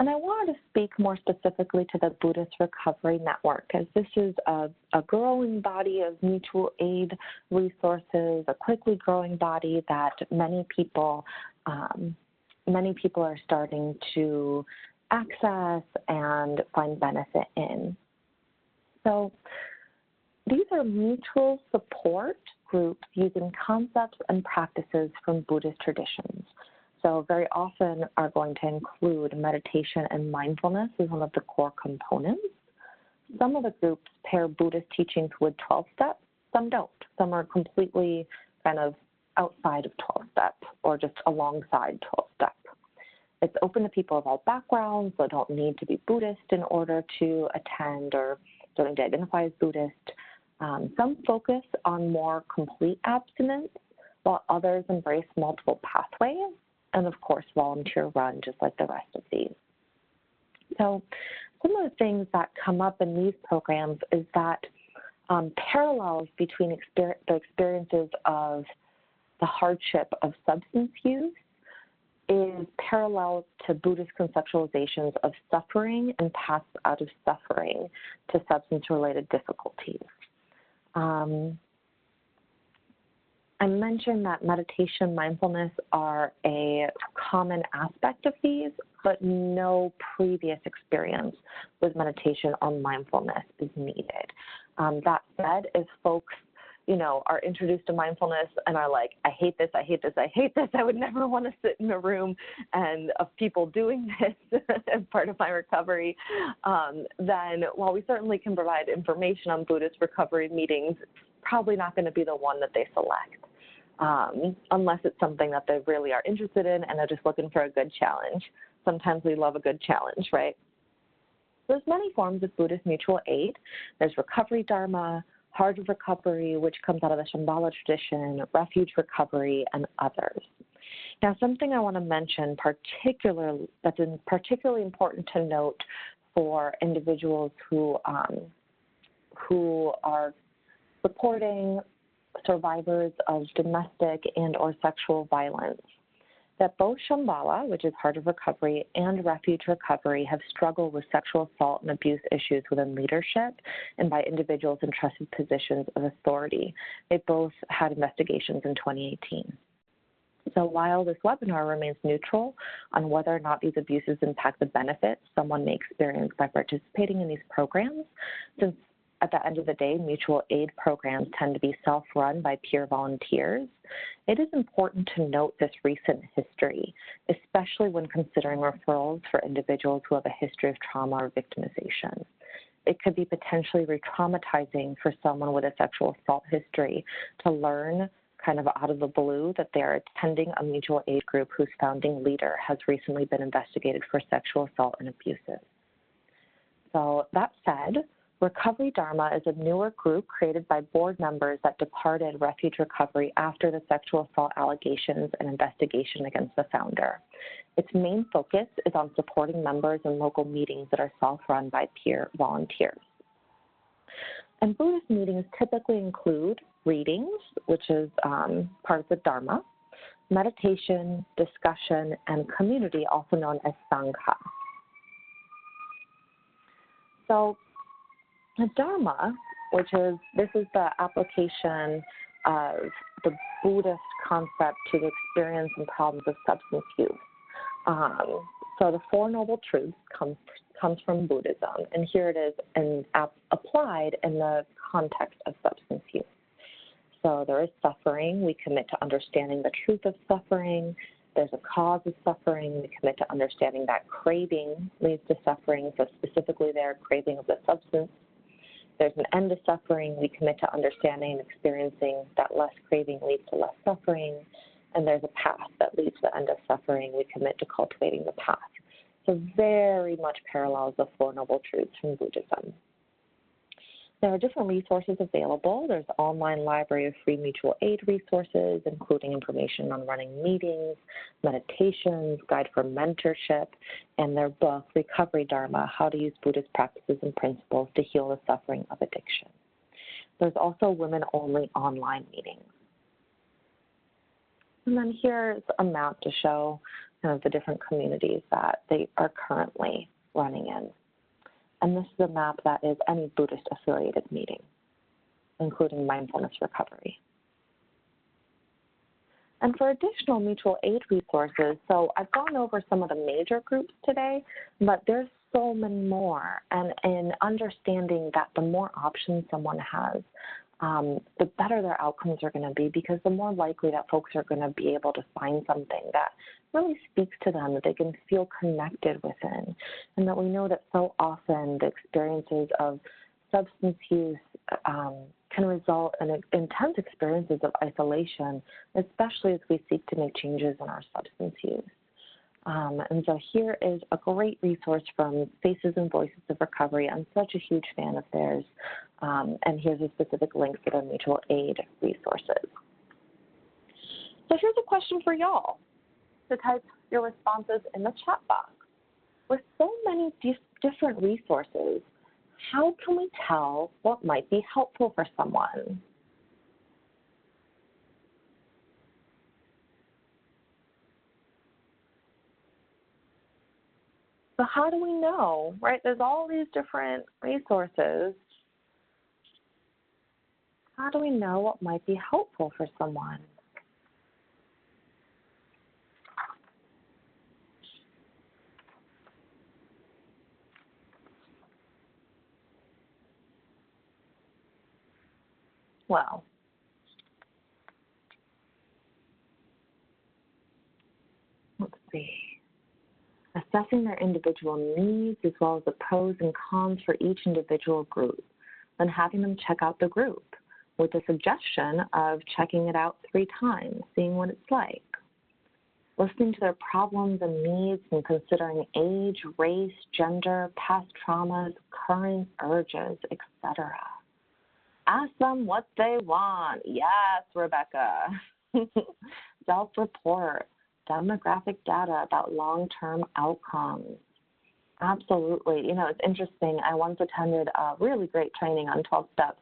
I wanted to speak more specifically to the Buddhist Recovery Network, as this is a growing body of mutual aid resources, a quickly growing body that many people are starting to access and find benefit in. So these are mutual support groups using concepts and practices from Buddhist traditions. So very often are going to include meditation and mindfulness as one of the core components. Some of the groups pair Buddhist teachings with 12 steps, some don't. Some are completely kind of outside of 12 steps or just alongside 12 steps. It's open to people of all backgrounds, so don't need to be Buddhist in order to attend or don't need to identify as Buddhist. Some focus on more complete abstinence, while others embrace multiple pathways, and of course volunteer run just like the rest of these. So some of the things that come up in these programs is that parallels between the experiences of the hardship of substance use is parallel to Buddhist conceptualizations of suffering and paths out of suffering to substance-related difficulties. I mentioned that meditation, mindfulness are a common aspect of these, but no previous experience with meditation or mindfulness is needed. That said, if folks, are introduced to mindfulness and are like, I hate this, I hate this, I hate this, I would never want to sit in a room and of people doing this as part of my recovery, then while we certainly can provide information on Buddhist recovery meetings, probably not going to be the one that they select. Unless it's something that they really are interested in and they're just looking for a good challenge. Sometimes we love a good challenge, right? There's many forms of Buddhist mutual aid. There's recovery dharma, heart of recovery, which comes out of the Shambhala tradition, refuge recovery, and others. Now, something I want to mention that's particularly important to note for individuals who are supporting survivors of domestic and or sexual violence, that both Shambhala, which is Heart of Recovery, and Refuge Recovery have struggled with sexual assault and abuse issues within leadership and by individuals in trusted positions of authority. They both had investigations in 2018. So while this webinar remains neutral on whether or not these abuses impact the benefits someone may experience by participating in these programs, since at the end of the day, mutual aid programs tend to be self-run by peer volunteers, it is important to note this recent history, especially when considering referrals for individuals who have a history of trauma or victimization. It could be potentially re-traumatizing for someone with a sexual assault history to learn kind of out of the blue that they are attending a mutual aid group whose founding leader has recently been investigated for sexual assault and abuses. So that said, Recovery Dharma is a newer group created by board members that departed Refuge Recovery after the sexual assault allegations and investigation against the founder. Its main focus is on supporting members in local meetings that are self-run by peer volunteers. And Buddhist meetings typically include readings, which is part of the Dharma, meditation, discussion, and community, also known as Sangha. So the Dharma, this is the application of the Buddhist concept to the experience and problems of substance use. So the Four Noble Truths comes from Buddhism, and here it is applied in the context of substance use. So there is suffering. We commit to understanding the truth of suffering. There's a cause of suffering. We commit to understanding that craving leads to suffering, so specifically there, craving of the substance. There's an end to suffering. We commit to understanding and experiencing that less craving leads to less suffering. And there's a path that leads to the end of suffering. We commit to cultivating the path. So very much parallels the Four Noble Truths from Buddhism. There are different resources available. There's an online library of free mutual aid resources, including information on running meetings, meditations, guide for mentorship, and their book, Recovery Dharma, How to Use Buddhist Practices and Principles to Heal the Suffering of Addiction. There's also women-only online meetings. And then here's a map to show kind of the different communities that they are currently running in. And this is a map that is any Buddhist-affiliated meeting, including mindfulness recovery. And for additional mutual aid resources, so I've gone over some of the major groups today, but there's so many more. And in understanding that the more options someone has, the better their outcomes are going to be, because the more likely that folks are going to be able to find something that really speaks to them, that they can feel connected within. And that we know that so often the experiences of substance use can result in intense experiences of isolation, especially as we seek to make changes in our substance use. And so here is a great resource from Faces and Voices of Recovery. I'm such a huge fan of theirs. And here's a specific link for their mutual aid resources. So here's a question for y'all to type your responses in the chat box. With so many different resources, how can we tell what might be helpful for someone? So how do we know, right? There's all these different resources. How do we know what might be helpful for someone? Well, let's see. Assessing their individual needs as well as the pros and cons for each individual group, then having them check out the group with the suggestion of checking it out 3 times, seeing what it's like. Listening to their problems and needs and considering age, race, gender, past traumas, current urges, etc. Ask them what they want. Yes, Rebecca. Self-report, demographic data about long-term outcomes. Absolutely. You know, it's interesting. I once attended a really great training on 12-step,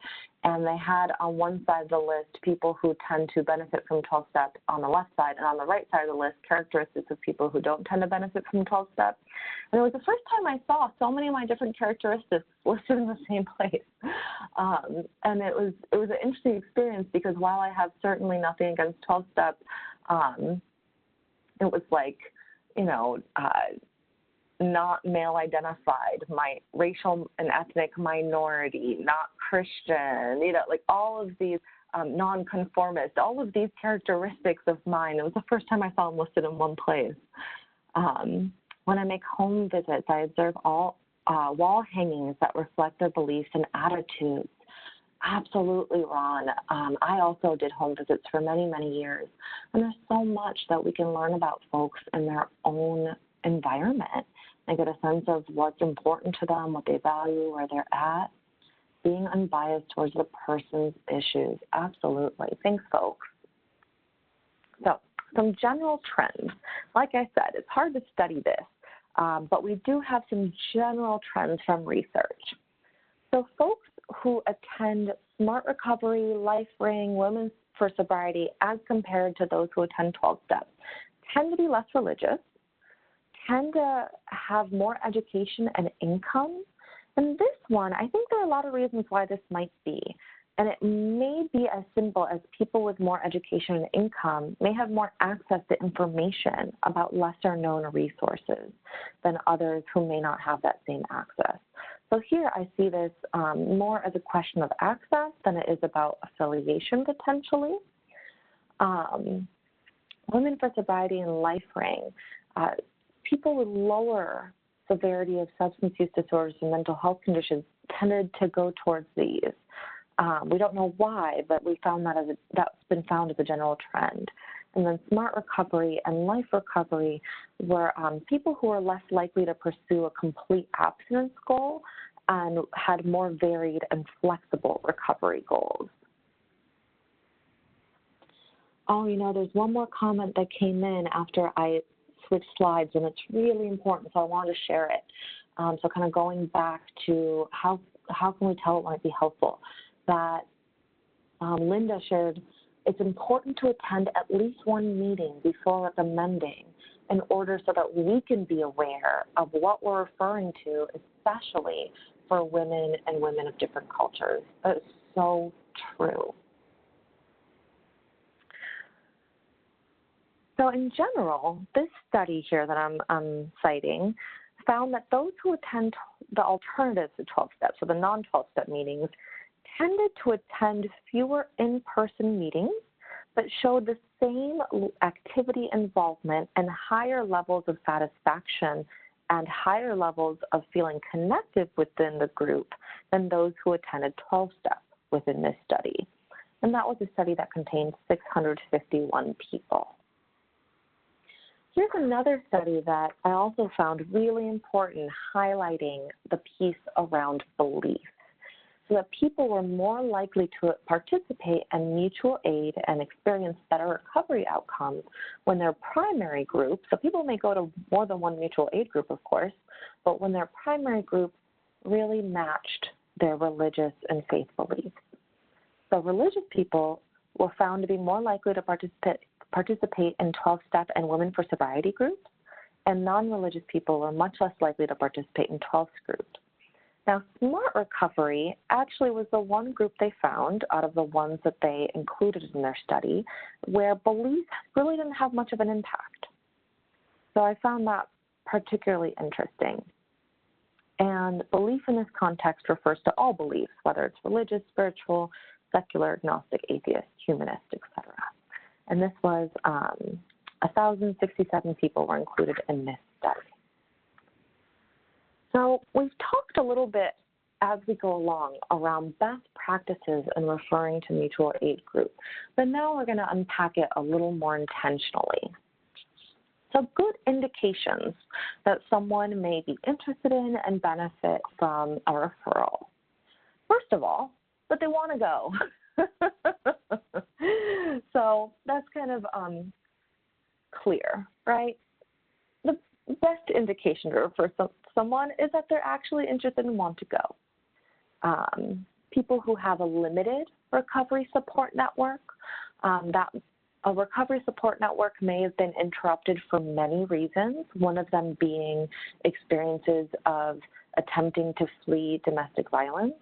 and they had on one side of the list people who tend to benefit from 12-step on the left side, and on the right side of the list, characteristics of people who don't tend to benefit from 12-step. And it was the first time I saw so many of my different characteristics listed in the same place. And it was an interesting experience, because while I have certainly nothing against 12-step, it was like, you know, not male identified, my racial and ethnic minority, not Christian, you know, like all of these nonconformist, all of these characteristics of mine. It was the first time I saw them listed in one place. When I make home visits, I observe all wall hangings that reflect their beliefs and attitudes. Absolutely, Ron. I also did home visits for many, many years. And there's so much that we can learn about folks in their own environment and get a sense of what's important to them, what they value, where they're at. Being unbiased towards the person's issues. Absolutely. Thanks, folks. So, some general trends. Like I said, it's hard to study this, but we do have some general trends from research. So folks who attend Smart Recovery, LifeRing, Women for Sobriety, as compared to those who attend 12-step, tend to be less religious, tend to have more education and income. And this one, I think there are a lot of reasons why this might be. And it may be as simple as people with more education and income may have more access to information about lesser known resources than others who may not have that same access. So here I see this more as a question of access than it is about affiliation potentially. Women for Sobriety and LifeRing, people with lower severity of substance use disorders and mental health conditions tended to go towards these. We don't know why, but we found that that's been found as a general trend. And then Smart Recovery and Life Recovery were people who were less likely to pursue a complete abstinence goal and had more varied and flexible recovery goals. Oh, you know, there's one more comment that came in after I switched slides, and it's really important, so I want to share it. So kind of going back to how can we tell it might be helpful, that Linda shared, it's important to attend at least one meeting before recommending in order so that we can be aware of what we're referring to, especially for women and women of different cultures. It's so true. So in general, this study here that I'm citing found that those who attend the alternatives to 12 steps, so the non-12-step meetings, tended to attend fewer in-person meetings, but showed the same activity involvement and higher levels of satisfaction and higher levels of feeling connected within the group than those who attended 12-step within this study. And that was a study that contained 651 people. Here's another study that I also found really important, highlighting the piece around belief, so that people were more likely to participate in mutual aid and experience better recovery outcomes when their primary group, so people may go to more than one mutual aid group, of course, but when their primary group really matched their religious and faith beliefs. So religious people were found to be more likely to participate in 12-step and Women for Sobriety groups, and non-religious people were much less likely to participate in 12 groups. Now, Smart Recovery actually was the one group they found out of the ones that they included in their study where belief really didn't have much of an impact. So I found that particularly interesting. And belief in this context refers to all beliefs, whether it's religious, spiritual, secular, agnostic, atheist, humanist, etc. And this was 1,067 people were included in this study. So we've talked a little bit as we go along around best practices in referring to mutual aid groups, but now we're going to unpack it a little more intentionally. So good indications that someone may be interested in and benefit from a referral. First of all, that they want to go. So that's kind of clear, right? The best indication for someone is that they're actually interested and want to go. People who have a limited recovery support network, that a recovery support network may have been interrupted for many reasons, one of them being experiences of attempting to flee domestic violence,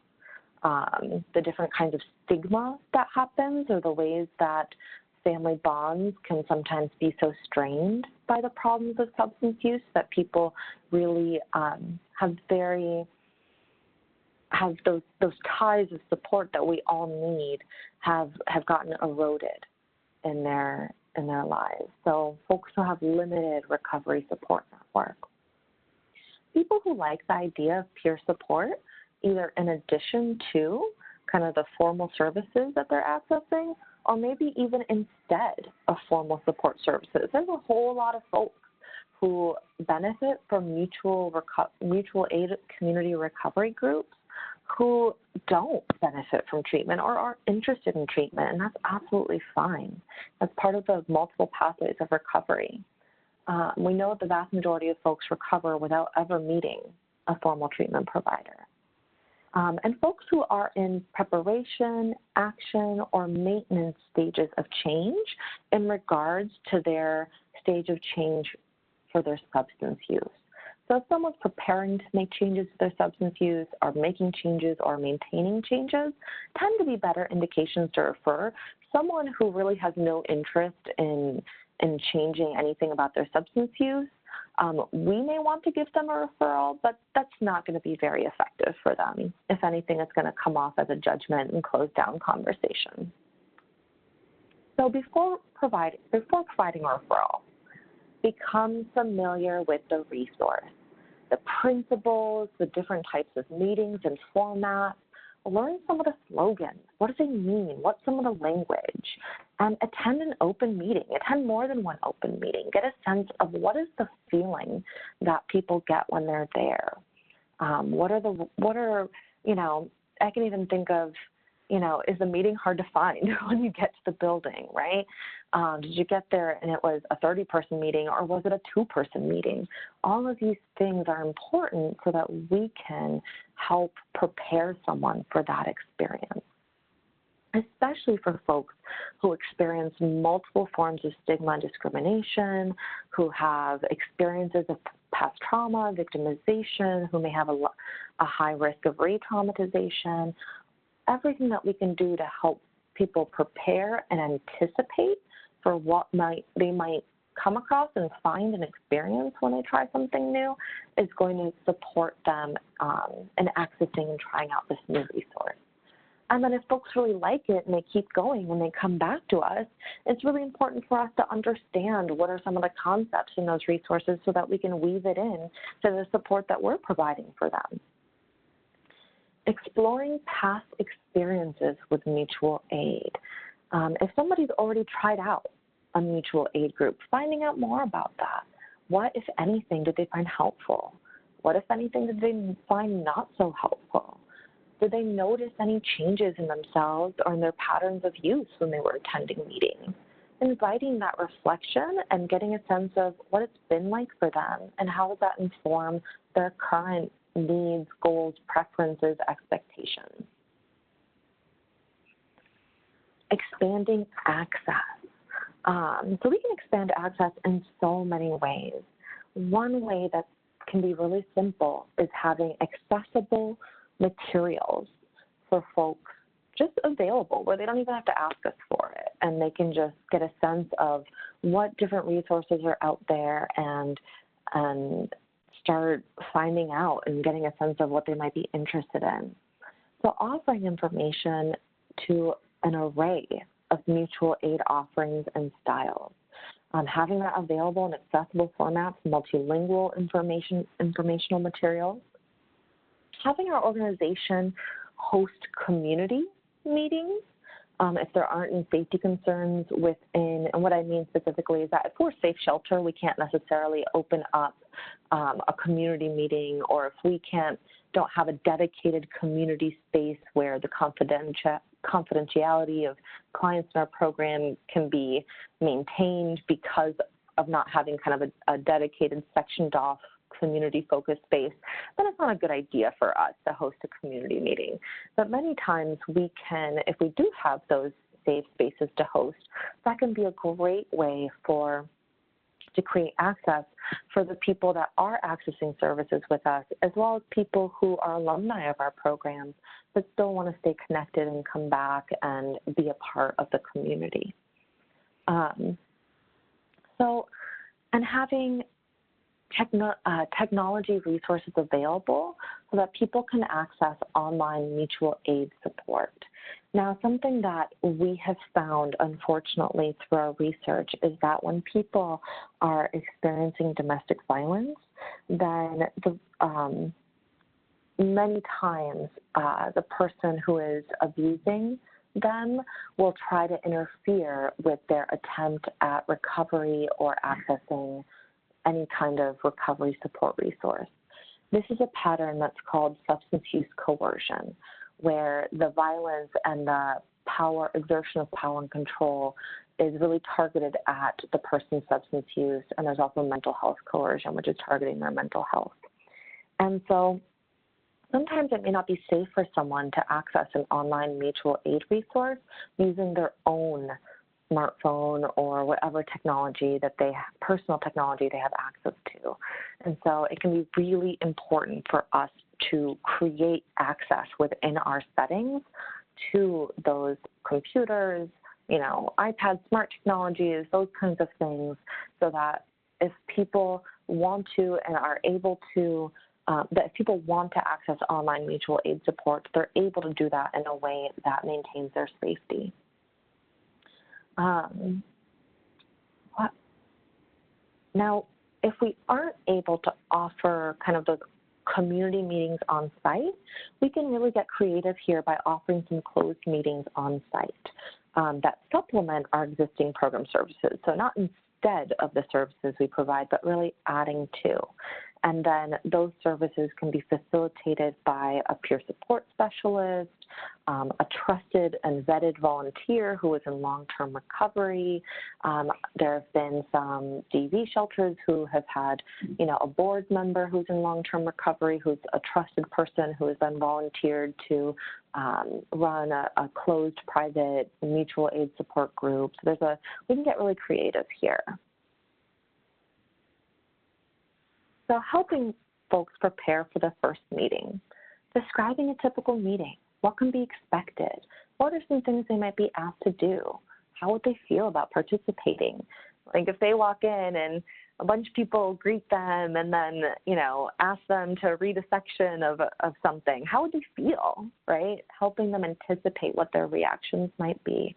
the different kinds of stigma that happens, or the ways that family bonds can sometimes be so strained by the problems of substance use that people really have those ties of support that we all need have gotten eroded in their lives. So folks who have limited recovery support network. People who like the idea of peer support, either in addition to kind of the formal services that they're accessing, or maybe even instead of formal support services. There's a whole lot of folks who benefit from mutual aid community recovery groups who don't benefit from treatment or aren't interested in treatment, and that's absolutely fine. That's part of the multiple pathways of recovery. We know that the vast majority of folks recover without ever meeting a formal treatment provider. And folks who are in preparation, action, or maintenance stages of change in regards to their stage of change for their substance use. So if someone's preparing to make changes to their substance use, or making changes or maintaining changes, tend to be better indications to refer. Someone who really has no interest in changing anything about their substance use, we may want to give them a referral, but that's not going to be very effective for them. If anything, it's going to come off as a judgment and close down conversation. So before providing a referral, become familiar with the resource, the principles, the different types of meetings and formats. Learn some of the slogans. What do they mean? What's some of the language? And attend an open meeting. Attend more than one open meeting. Get a sense of what is the feeling that people get when they're there. I can even think of, is the meeting hard to find when you get to the building, right? Did you get there and it was a 30-person meeting, or was it a 2-person meeting? All of these things are important so that we can help prepare someone for that experience, especially for folks who experience multiple forms of stigma and discrimination, who have experiences of past trauma, victimization, who may have a high risk of re-traumatization. Everything that we can do to help people prepare and anticipate for what they might come across and find and experience when they try something new is going to support them in accessing and trying out this new resource. And then if folks really like it and they keep going and they come back to us, it's really important for us to understand what are some of the concepts in those resources so that we can weave it in to the support that we're providing for them. Exploring past experiences with mutual aid. If somebody's already tried out a mutual aid group, finding out more about that. What, if anything, did they find helpful? What, if anything, did they find not so helpful? Did they notice any changes in themselves or in their patterns of use when they were attending meetings? Inviting that reflection and getting a sense of what it's been like for them and how does that inform their current needs, goals, preferences, expectations. Expanding access. So we can expand access in so many ways. One way that can be really simple is having accessible materials for folks just available where they don't even have to ask us for it, and they can just get a sense of what different resources are out there and start finding out and getting a sense of what they might be interested in. So offering information to an array of mutual aid offerings and styles. Having that available in accessible formats, multilingual informational materials. Having our organization host community meetings if there aren't any safety concerns within, and what I mean specifically is that if we're a safe shelter, we can't necessarily open up a community meeting, or if we don't have a dedicated community space where the confidentiality of clients in our program can be maintained because of not having kind of a dedicated sectioned off community-focused space, then it's not a good idea for us to host a community meeting. But many times we can, if we do have those safe spaces to host, that can be a great way to create access for the people that are accessing services with us, as well as people who are alumni of our programs but still want to stay connected and come back and be a part of the community. And having technology resources available so that people can access online mutual aid support. Now, something that we have found, unfortunately, through our research is that when people are experiencing domestic violence, then many times the person who is abusing them will try to interfere with their attempt at recovery or accessing any kind of recovery support resource. This is a pattern that's called substance use coercion, where the violence and the exertion of power and control is really targeted at the person's substance use, and there's also mental health coercion, which is targeting their mental health. And so sometimes it may not be safe for someone to access an online mutual aid resource using their own smartphone or whatever technology that personal technology they have access to. And so it can be really important for us to create access within our settings to those computers, iPads, smart technologies, those kinds of things, so that if people want to and are able to, that if people want to access online mutual aid support, they're able to do that in a way that maintains their safety. Now, if we aren't able to offer kind of those community meetings on site, we can really get creative here by offering some closed meetings on site that supplement our existing program services. So not instead of the services we provide, but really adding to. And then those services can be facilitated by a peer support specialist, a trusted and vetted volunteer who is in long-term recovery. There have been some DV shelters who have had, a board member who's in long-term recovery, who's a trusted person who has been volunteered to run a closed private mutual aid support group. So we can get really creative here. So helping folks prepare for the first meeting, describing a typical meeting, what can be expected, what are some things they might be asked to do, how would they feel about participating, Like if they walk in and a bunch of people greet them and then, ask them to read a section of something, how would they feel, right? Helping them anticipate what their reactions might be.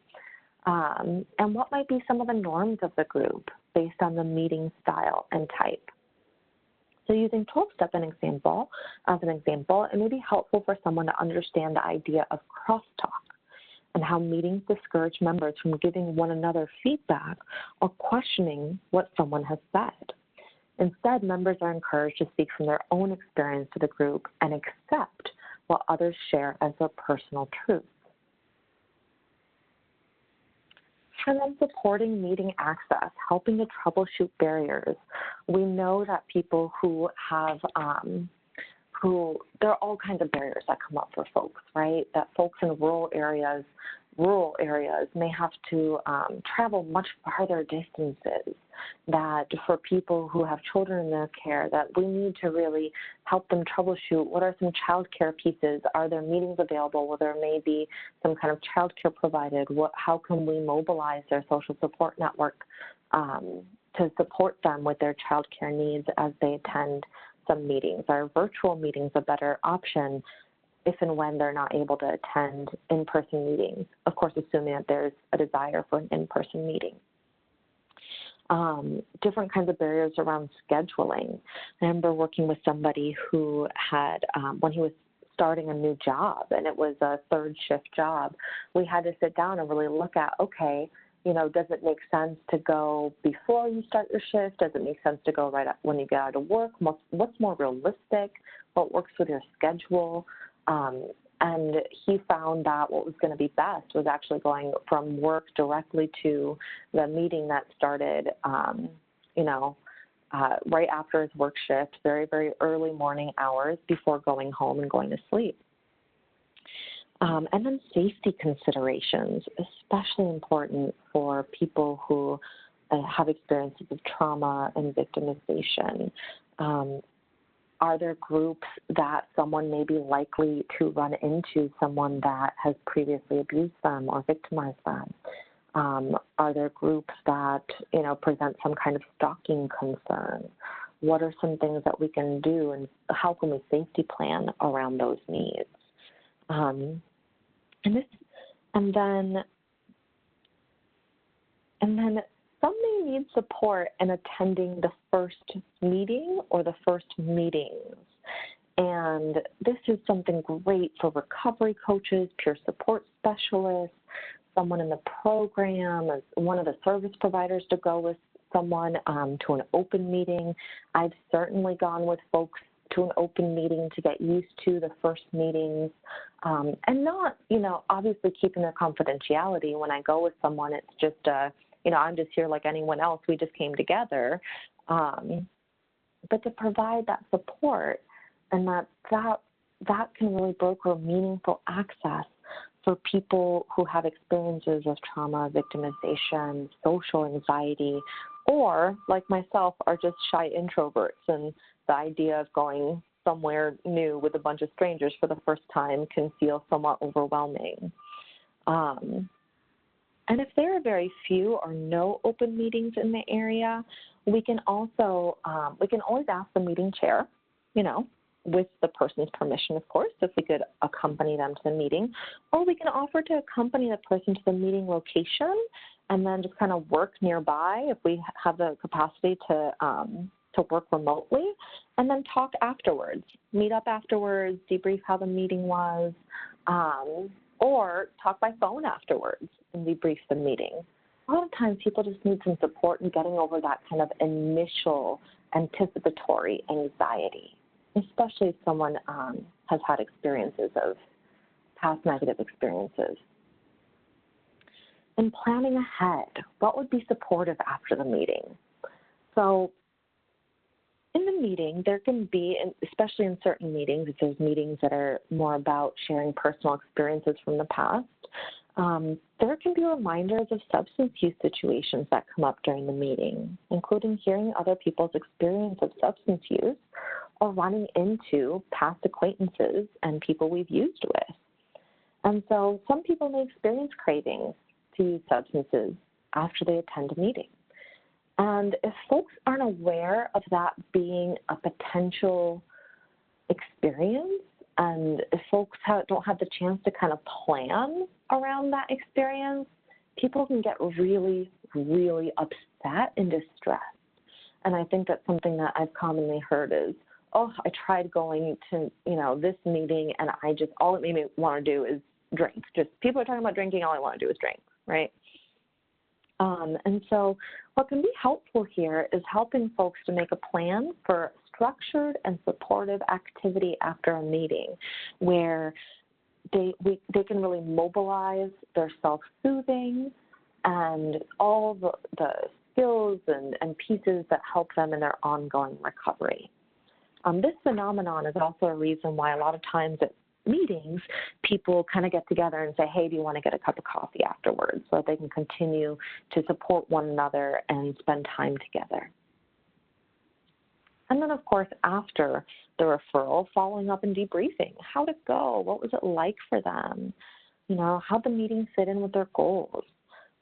And what might be some of the norms of the group based on the meeting style and type. So using 12-step as an example, it may be helpful for someone to understand the idea of crosstalk and how meetings discourage members from giving one another feedback or questioning what someone has said. Instead, members are encouraged to speak from their own experience to the group and accept what others share as their personal truth. And then supporting meeting access, helping to troubleshoot barriers. We know that people who have, there are all kinds of barriers that come up for folks, right? That folks in rural areas may have to travel much farther distances, that for people who have children in their care, that we need to really help them troubleshoot what are some child care pieces, are there meetings available where there may be some kind of child care provided, how can we mobilize their social support network to support them with their child care needs as they attend some meetings. Are virtual meetings a better option if and when they're not able to attend in-person meetings, of course, assuming that there's a desire for an in-person meeting. Different kinds of barriers around scheduling. I remember working with somebody who had, when he was starting a new job, and it was a third shift job, we had to sit down and really look at, okay, does it make sense to go before you start your shift? Does it make sense to go right up when you get out of work? What's more realistic? What works with your schedule? And he found that what was going to be best was actually going from work directly to the meeting that started, right after his work shift, very, very early morning hours before going home and going to sleep. And then safety considerations, especially important for people who have experiences of trauma and victimization. Are there groups that someone may be likely to run into someone that has previously abused them or victimized them? Are there groups that, present some kind of stalking concern? What are some things that we can do, and how can we safety plan around those needs? And then some may need support in attending the first meeting or the first meetings. And this is something great for recovery coaches, peer support specialists, someone in the program, as one of the service providers to go with someone to an open meeting. I've certainly gone with folks to an open meeting to get used to the first meetings, and not, obviously keeping their confidentiality. When I go with someone, it's just I'm just here like anyone else. We just came together. But to provide that support and that can really broker meaningful access for people who have experiences of trauma, victimization, social anxiety, or like myself are just shy introverts, and the idea of going somewhere new with a bunch of strangers for the first time can feel somewhat overwhelming. And if there are very few or no open meetings in the area, we can also, we can always ask the meeting chair, with the person's permission, of course, if we could accompany them to the meeting, or we can offer to accompany the person to the meeting location and then just kind of work nearby if we have the capacity to work remotely, and then talk afterwards, meet up afterwards, debrief how the meeting was, or talk by phone afterwards and debrief the meeting. A lot of times people just need some support in getting over that kind of initial anticipatory anxiety, especially if someone has had experiences of past negative experiences. And planning ahead, what would be supportive after the meeting? So in the meeting, there can be, especially in certain meetings, if there's meetings that are more about sharing personal experiences from the past, there can be reminders of substance use situations that come up during the meeting, including hearing other people's experience of substance use or running into past acquaintances and people we've used with. And so some people may experience cravings to use substances after they attend a meeting. And if folks aren't aware of that being a potential experience, and if folks don't have the chance to kind of plan around that experience, people can get really, really upset and distressed. And I think that's something that I've commonly heard is, oh, I tried going to, this meeting, and all it made me want to do is drink. Just people are talking about drinking, all I want to do is drink, right? And so what can be helpful here is helping folks to make a plan for structured and supportive activity after a meeting where they can really mobilize their self-soothing and all the skills and pieces that help them in their ongoing recovery. This phenomenon is also a reason why a lot of times at meetings, people kind of get together and say, hey, do you want to get a cup of coffee afterwards, so that they can continue to support one another and spend time together. And then, of course, after the referral, following up and debriefing. How'd it go? What was it like for them? How'd the meeting fit in with their goals?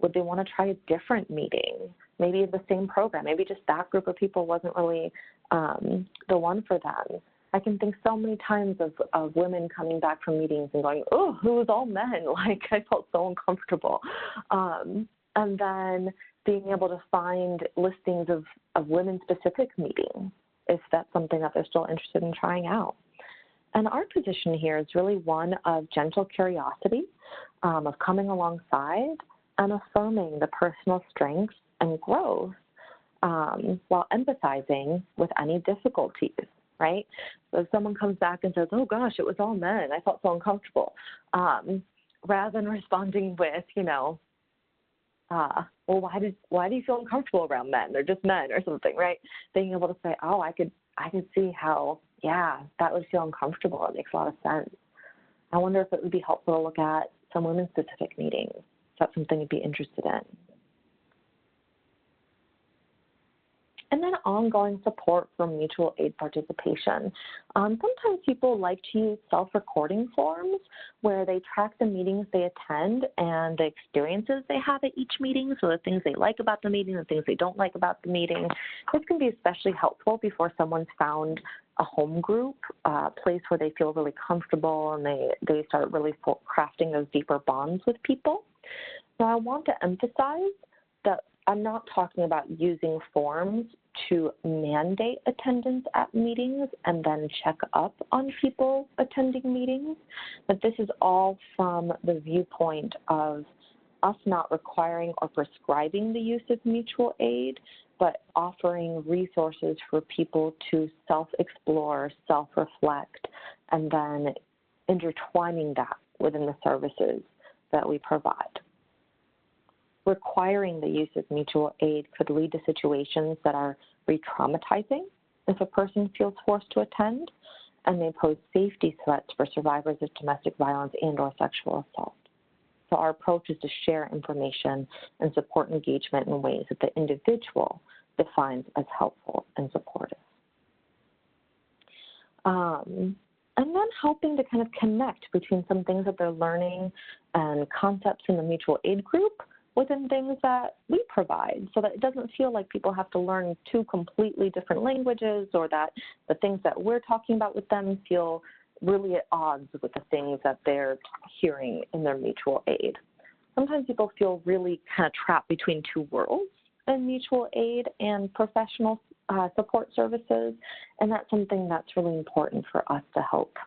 Would they want to try a different meeting? Maybe the same program. Maybe just that group of people wasn't really the one for them. I can think so many times of women coming back from meetings and going, oh, it was all men. Like, I felt so uncomfortable. And then being able to find listings of women-specific meetings, if that's something that they're still interested in trying out. And our position here is really one of gentle curiosity, of coming alongside and affirming the personal strengths and growth while empathizing with any difficulties. Right? So if someone comes back and says, oh gosh, it was all men, I felt so uncomfortable, rather than responding with, well, why do you feel uncomfortable around men? They're just men or something, right? Being able to say, oh, I could see how, yeah, that would feel uncomfortable. It makes a lot of sense. I wonder if it would be helpful to look at some women-specific meetings. If that's something you'd be interested in. And then ongoing support for mutual aid participation. Sometimes people like to use self-recording forms where they track the meetings they attend and the experiences they have at each meeting, so the things they like about the meeting, the things they don't like about the meeting. This can be especially helpful before someone's found a home group, a place where they feel really comfortable and they start really crafting those deeper bonds with people. Now, I want to emphasize that I'm not talking about using forms to mandate attendance at meetings and then check up on people attending meetings, but this is all from the viewpoint of us not requiring or prescribing the use of mutual aid, but offering resources for people to self-explore, self-reflect, and then intertwining that within the services that we provide. Requiring the use of mutual aid could lead to situations that are re-traumatizing if a person feels forced to attend, and they pose safety threats for survivors of domestic violence and or sexual assault. So our approach is to share information and support engagement in ways that the individual defines as helpful and supportive. And then helping to kind of connect between some things that they're learning and concepts in the mutual aid group within things that we provide, so that it doesn't feel like people have to learn two completely different languages, or that the things that we're talking about with them feel really at odds with the things that they're hearing in their mutual aid. Sometimes people feel really kind of trapped between two worlds in mutual aid and professional support services, and that's something that's really important for us to help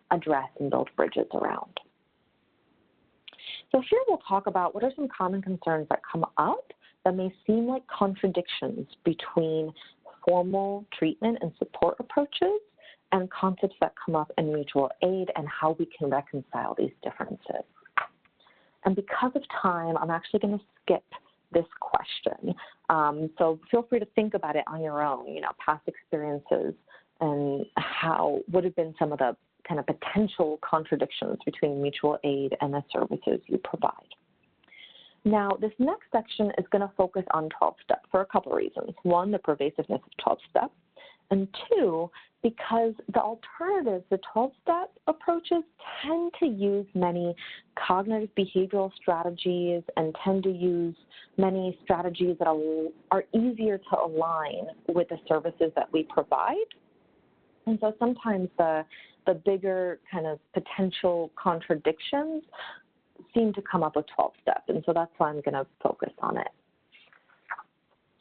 address and build bridges around. So here we'll talk about what are some common concerns that come up that may seem like contradictions between formal treatment and support approaches and concepts that come up in mutual aid, and how we can reconcile these differences. And because of time, I'm actually going to skip this question. So feel free to think about it on your own, past experiences and how would have been some of the kind of potential contradictions between mutual aid and the services you provide. Now, this next section is going to focus on 12-step for a couple of reasons. One, the pervasiveness of 12-step, And two, because the alternatives, the 12-step approaches, tend to use many cognitive behavioral strategies and tend to use many strategies that are easier to align with the services that we provide. And so sometimes the bigger kind of potential contradictions seem to come up with 12-step, and so that's why I'm going to focus on it.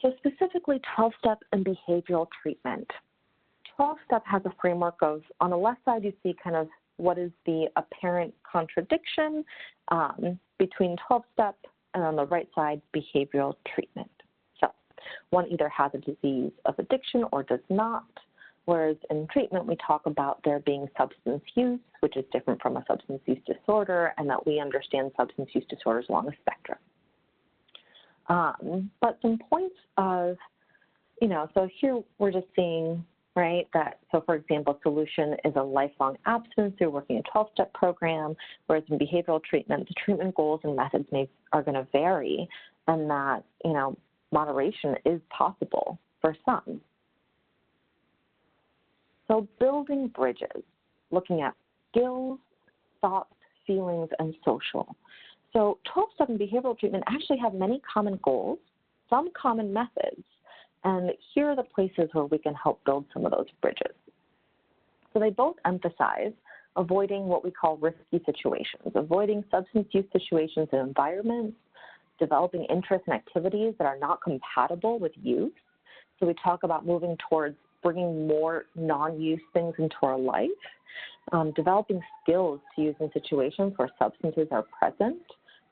So specifically 12-step and behavioral treatment. 12-step has a framework of, on the left side you see kind of what is the apparent contradiction between 12-step, and on the right side, behavioral treatment. So one either has a disease of addiction or does not, whereas in treatment we talk about there being substance use, which is different from a substance use disorder, and that we understand substance use disorders along a spectrum. But some points of, so here we're just seeing, right, that, so for example, solution is a lifelong abstinence through working a 12-step program, whereas in behavioral treatment, the treatment goals and methods are going to vary, and that, moderation is possible for some. So building bridges, looking at skills, thoughts, feelings, and social. So 12-step and behavioral treatment actually have many common goals, some common methods, and here are the places where we can help build some of those bridges. So they both emphasize avoiding what we call risky situations, avoiding substance use situations and environments, developing interests and activities that are not compatible with use. So we talk about moving towards bringing more non-use things into our life, developing skills to use in situations where substances are present,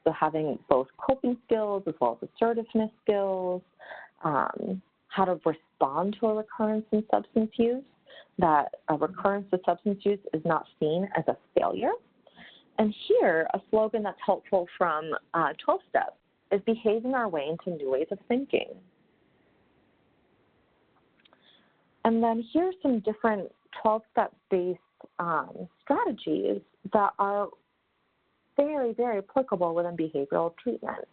so having both coping skills as well as assertiveness skills, how to respond to a recurrence in substance use, that a recurrence of substance use is not seen as a failure. And here, a slogan that's helpful from 12-step is behaving our way into new ways of thinking. And then here's some different 12-step-based strategies that are very, very applicable within behavioral treatment.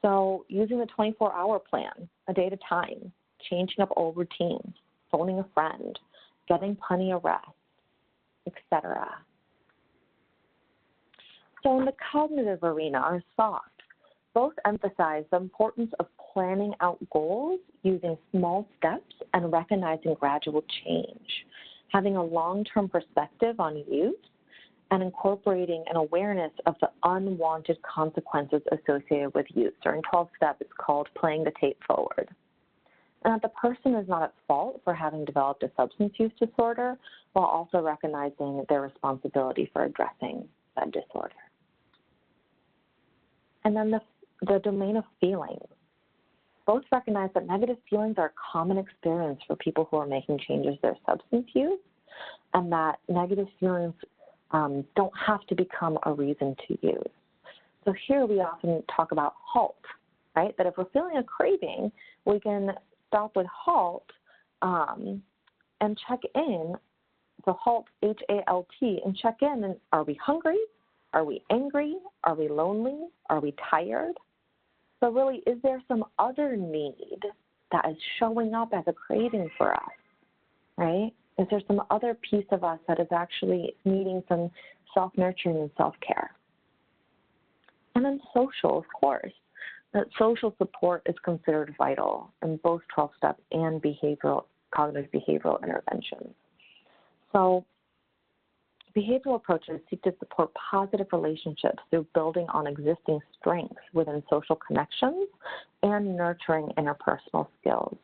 So using the 24-hour plan, a day at a time, changing up old routines, phoning a friend, getting plenty of rest, etc. So in the cognitive arena, or soft, both emphasize the importance of planning out goals using small steps and recognizing gradual change, having a long-term perspective on use, and incorporating an awareness of the unwanted consequences associated with use. During 12-step, it's called playing the tape forward. And that the person is not at fault for having developed a substance use disorder, while also recognizing their responsibility for addressing that disorder. And then the domain of feelings. Both recognize that negative feelings are a common experience for people who are making changes to their substance use, and that negative feelings don't have to become a reason to use. So here we often talk about HALT, right? That if we're feeling a craving, we can stop with HALT and check in, the HALT, H-A-L-T, and check in, and are we hungry? Are we angry? Are we lonely? Are we tired? So really, is there some other need that is showing up as a craving for us, right? Is there some other piece of us that is actually needing some self-nurturing and self-care? And then social, of course. That social support is considered vital in both 12-step and cognitive behavioral interventions. So behavioral approaches seek to support positive relationships through building on existing strengths within social connections and nurturing interpersonal skills.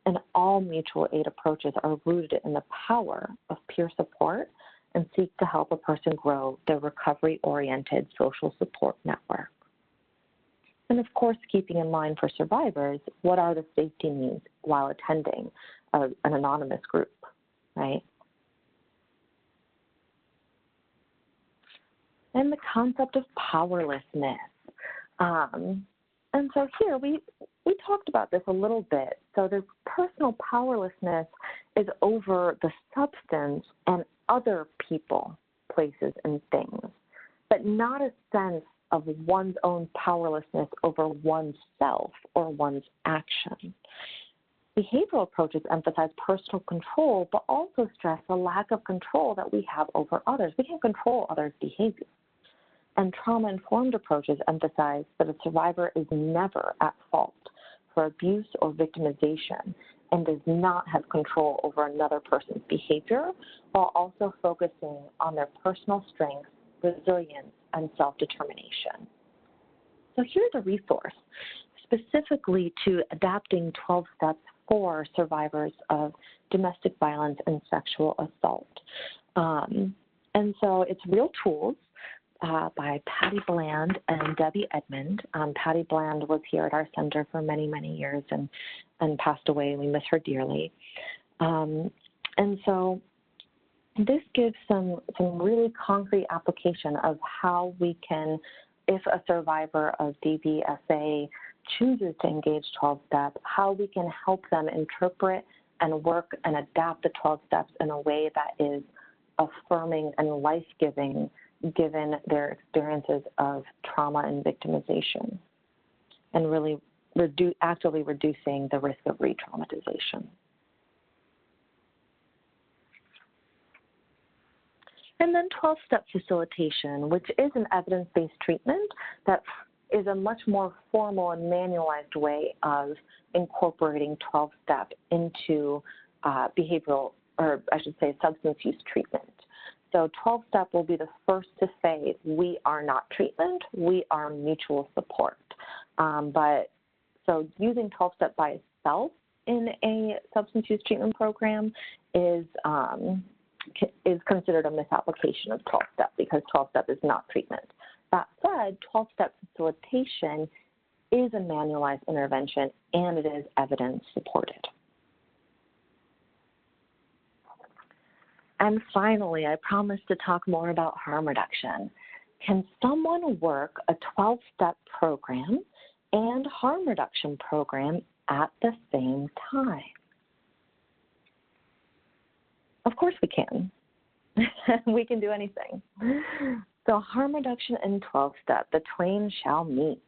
And all mutual aid approaches are rooted in the power of peer support and seek to help a person grow their recovery-oriented social support network. And of course, keeping in mind for survivors, what are the safety needs while attending an anonymous group, right? And the concept of powerlessness. And so here we talked about this a little bit. So the personal powerlessness is over the substance and other people, places, and things, but not a sense of one's own powerlessness over oneself or one's action. Behavioral approaches emphasize personal control, but also stress the lack of control that we have over others. We can't control others' behavior. And trauma-informed approaches emphasize that a survivor is never at fault for abuse or victimization and does not have control over another person's behavior, while also focusing on their personal strengths, resilience, and self-determination. So here's a resource specifically to adapting 12 steps for survivors of domestic violence and sexual assault. And so it's Real Tools by Patty Bland and Debbie Edmond. Patty Bland was here at our center for many, many years and passed away. We miss her dearly. And so this gives some really concrete application of how we can, if a survivor of DVSA chooses to engage 12 steps, how we can help them interpret and work and adapt the 12 steps in a way that is affirming and life-giving given their experiences of trauma and victimization, and really actively reducing the risk of re-traumatization. And then 12-step facilitation, which is an evidence-based treatment that is a much more formal and manualized way of incorporating 12-step into behavioral, or I should say substance use treatment. So 12-step will be the first to say, we are not treatment, we are mutual support. So using 12-step by itself in a substance use treatment program is considered a misapplication of 12-step because 12-step is not treatment. That said, 12-step facilitation is a manualized intervention and it is evidence supported. And finally, I promised to talk more about harm reduction. Can someone work a 12-step program and harm reduction program at the same time? Of course we can. We can do anything. So harm reduction and 12-step, the twain shall meet.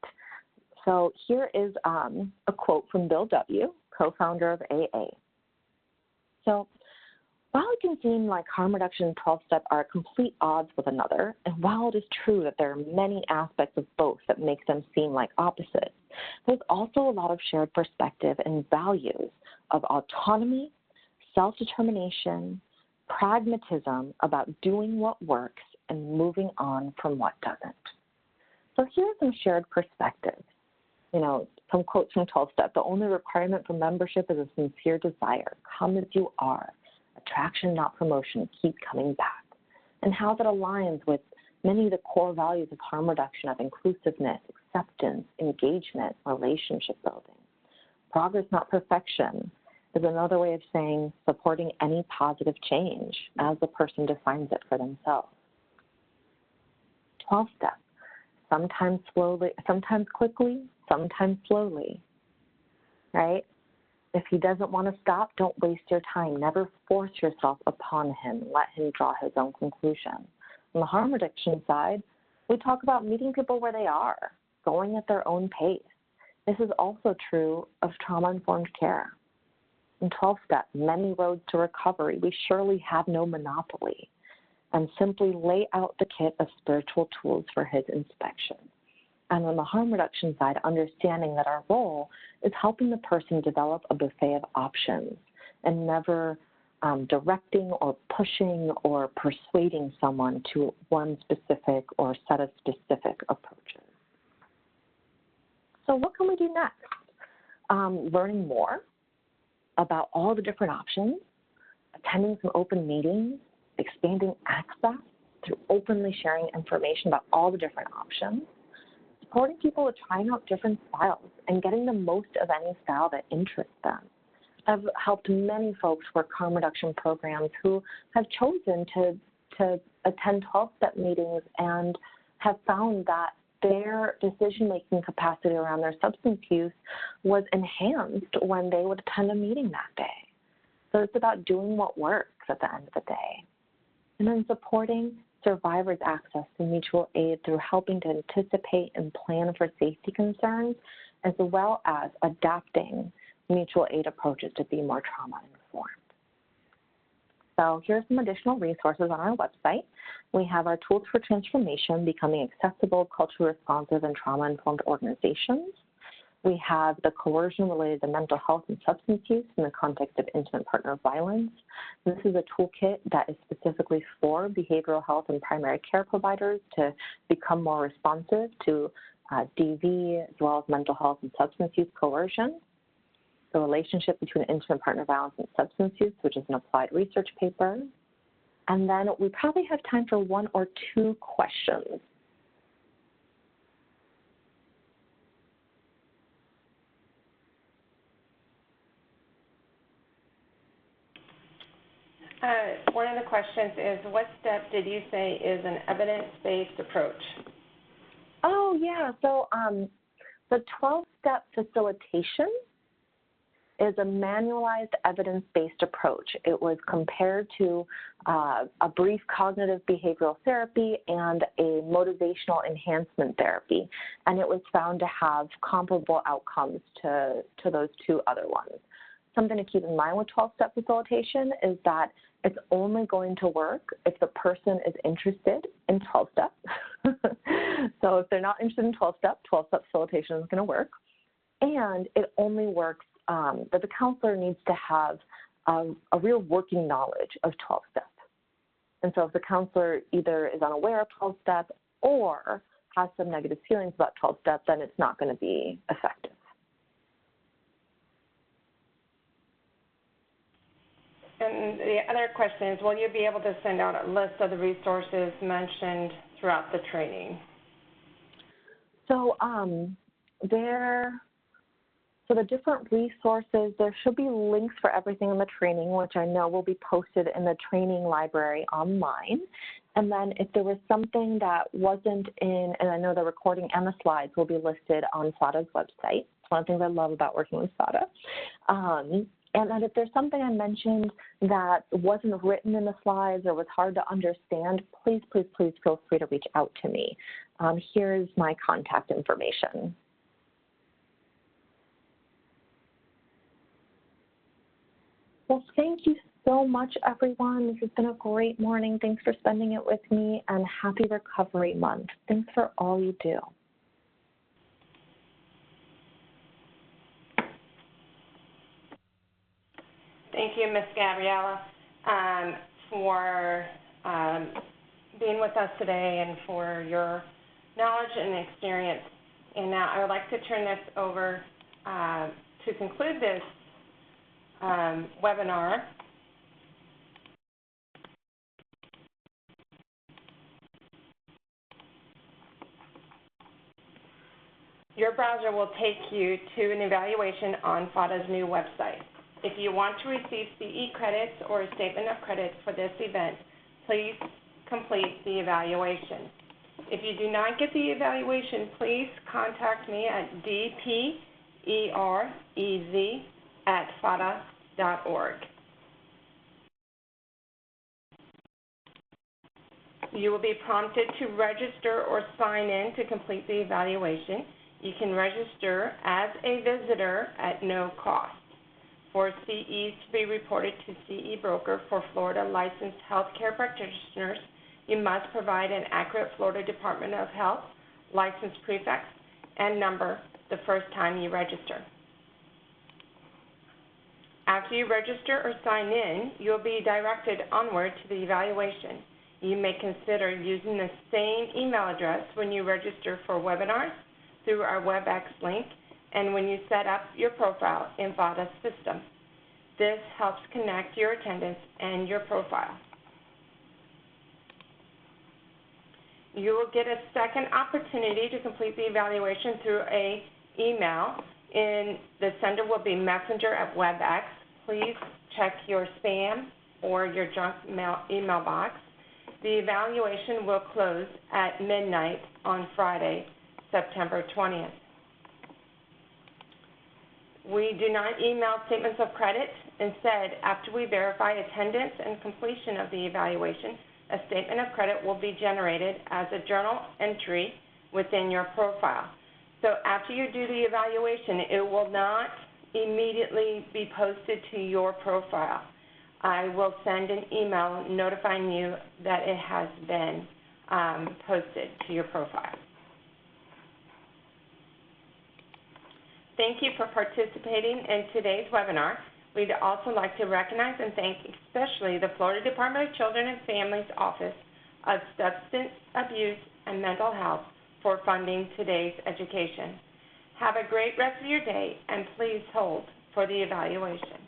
So here is a quote from Bill W., co-founder of AA. So while it can seem like harm reduction and 12-step are at complete odds with another, and while it is true that there are many aspects of both that make them seem like opposites, there's also a lot of shared perspective and values of autonomy, self-determination, pragmatism about doing what works and moving on from what doesn't. So here are some shared perspectives. Some quotes from 12-step. The only requirement for membership is a sincere desire. Come as you are. Attraction, not promotion. Keep coming back. And how that aligns with many of the core values of harm reduction of inclusiveness, acceptance, engagement, relationship building. Progress, not perfection is another way of saying supporting any positive change as the person defines it for themselves. 12-step, sometimes slowly, sometimes quickly, sometimes slowly, right? If he doesn't want to stop, don't waste your time. Never force yourself upon him. Let him draw his own conclusion. On the harm reduction side, we talk about meeting people where they are, going at their own pace. This is also true of trauma-informed care. In 12-step, many roads to recovery, we surely have no monopoly, and simply lay out the kit of spiritual tools for his inspection. And on the harm reduction side, understanding that our role is helping the person develop a buffet of options and never directing or pushing or persuading someone to one specific or set of specific approaches. So what can we do next? Learning more about all the different options, attending some open meetings, expanding access through openly sharing information about all the different options, supporting people with trying out different styles and getting the most of any style that interests them. I've helped many folks work harm reduction programs who have chosen to attend 12-step meetings and have found that their decision-making capacity around their substance use was enhanced when they would attend a meeting that day. So it's about doing what works at the end of the day. And then supporting survivors' access to mutual aid through helping to anticipate and plan for safety concerns, as well as adapting mutual aid approaches to be more trauma-informed. So here's some additional resources on our website. We have our Tools for Transformation, Becoming Accessible, Culturally Responsive, and Trauma-Informed Organizations. We have the coercion related to mental health and substance use in the context of intimate partner violence. This is a toolkit that is specifically for behavioral health and primary care providers to become more responsive to DV as well as mental health and substance use coercion. The relationship between intimate partner violence and substance use, which is an applied research paper. And then we probably have time for one or two questions. One of the questions is, what step did you say is an evidence-based approach? Oh, yeah. So the 12-step facilitation is a manualized evidence-based approach. It was compared to a brief cognitive behavioral therapy and a motivational enhancement therapy, and it was found to have comparable outcomes to those two other ones. Something to keep in mind with 12-step facilitation is that it's only going to work if the person is interested in 12-step. So if they're not interested in 12-step, 12-step facilitation is going to work. And it only works that the counselor needs to have a real working knowledge of 12-step. And so if the counselor either is unaware of 12-step or has some negative feelings about 12-step, then it's not going to be effective. And the other question is, will you be able to send out a list of the resources mentioned throughout the training? So so the different resources, there should be links for everything in the training, which I know will be posted in the training library online. And then if there was something that wasn't in, and I know the recording and the slides will be listed on FADA's website. It's one of the things I love about working with FADA. And then if there's something I mentioned that wasn't written in the slides or was hard to understand, please, please, please feel free to reach out to me. Here's my contact information. Well, thank you so much, everyone. This has been a great morning. Thanks for spending it with me, and happy Recovery Month. Thanks for all you do. Thank you, Ms. Gabriela, for being with us today and for your knowledge and experience. And now I would like to turn this over to conclude this webinar. Your browser will take you to an evaluation on FADA's new website. If you want to receive CE credits or a statement of credits for this event, please complete the evaluation. If you do not get the evaluation, please contact me at dperez@fada.org. You will be prompted to register or sign in to complete the evaluation. You can register as a visitor at no cost. For CEs to be reported to CE broker for Florida licensed healthcare practitioners, you must provide an accurate Florida Department of Health license prefix and number the first time you register. After you register or sign in, you'll be directed onward to the evaluation. You may consider using the same email address when you register for webinars through our WebEx link and when you set up your profile in FADA's system. This helps connect your attendance and your profile. You will get a second opportunity to complete the evaluation through an email. The sender will be Messenger at WebEx. Please check your spam or your junk email box. The evaluation will close at midnight on Friday, September 20th. We do not email statements of credit. Instead, after we verify attendance and completion of the evaluation, a statement of credit will be generated as a journal entry within your profile. So after you do the evaluation, it will not immediately be posted to your profile. I will send an email notifying you that it has been posted to your profile. Thank you for participating in today's webinar. We'd also like to recognize and thank especially the Florida Department of Children and Families Office of Substance Abuse and Mental Health for funding today's education. Have a great rest of your day, and please hold for the evaluation.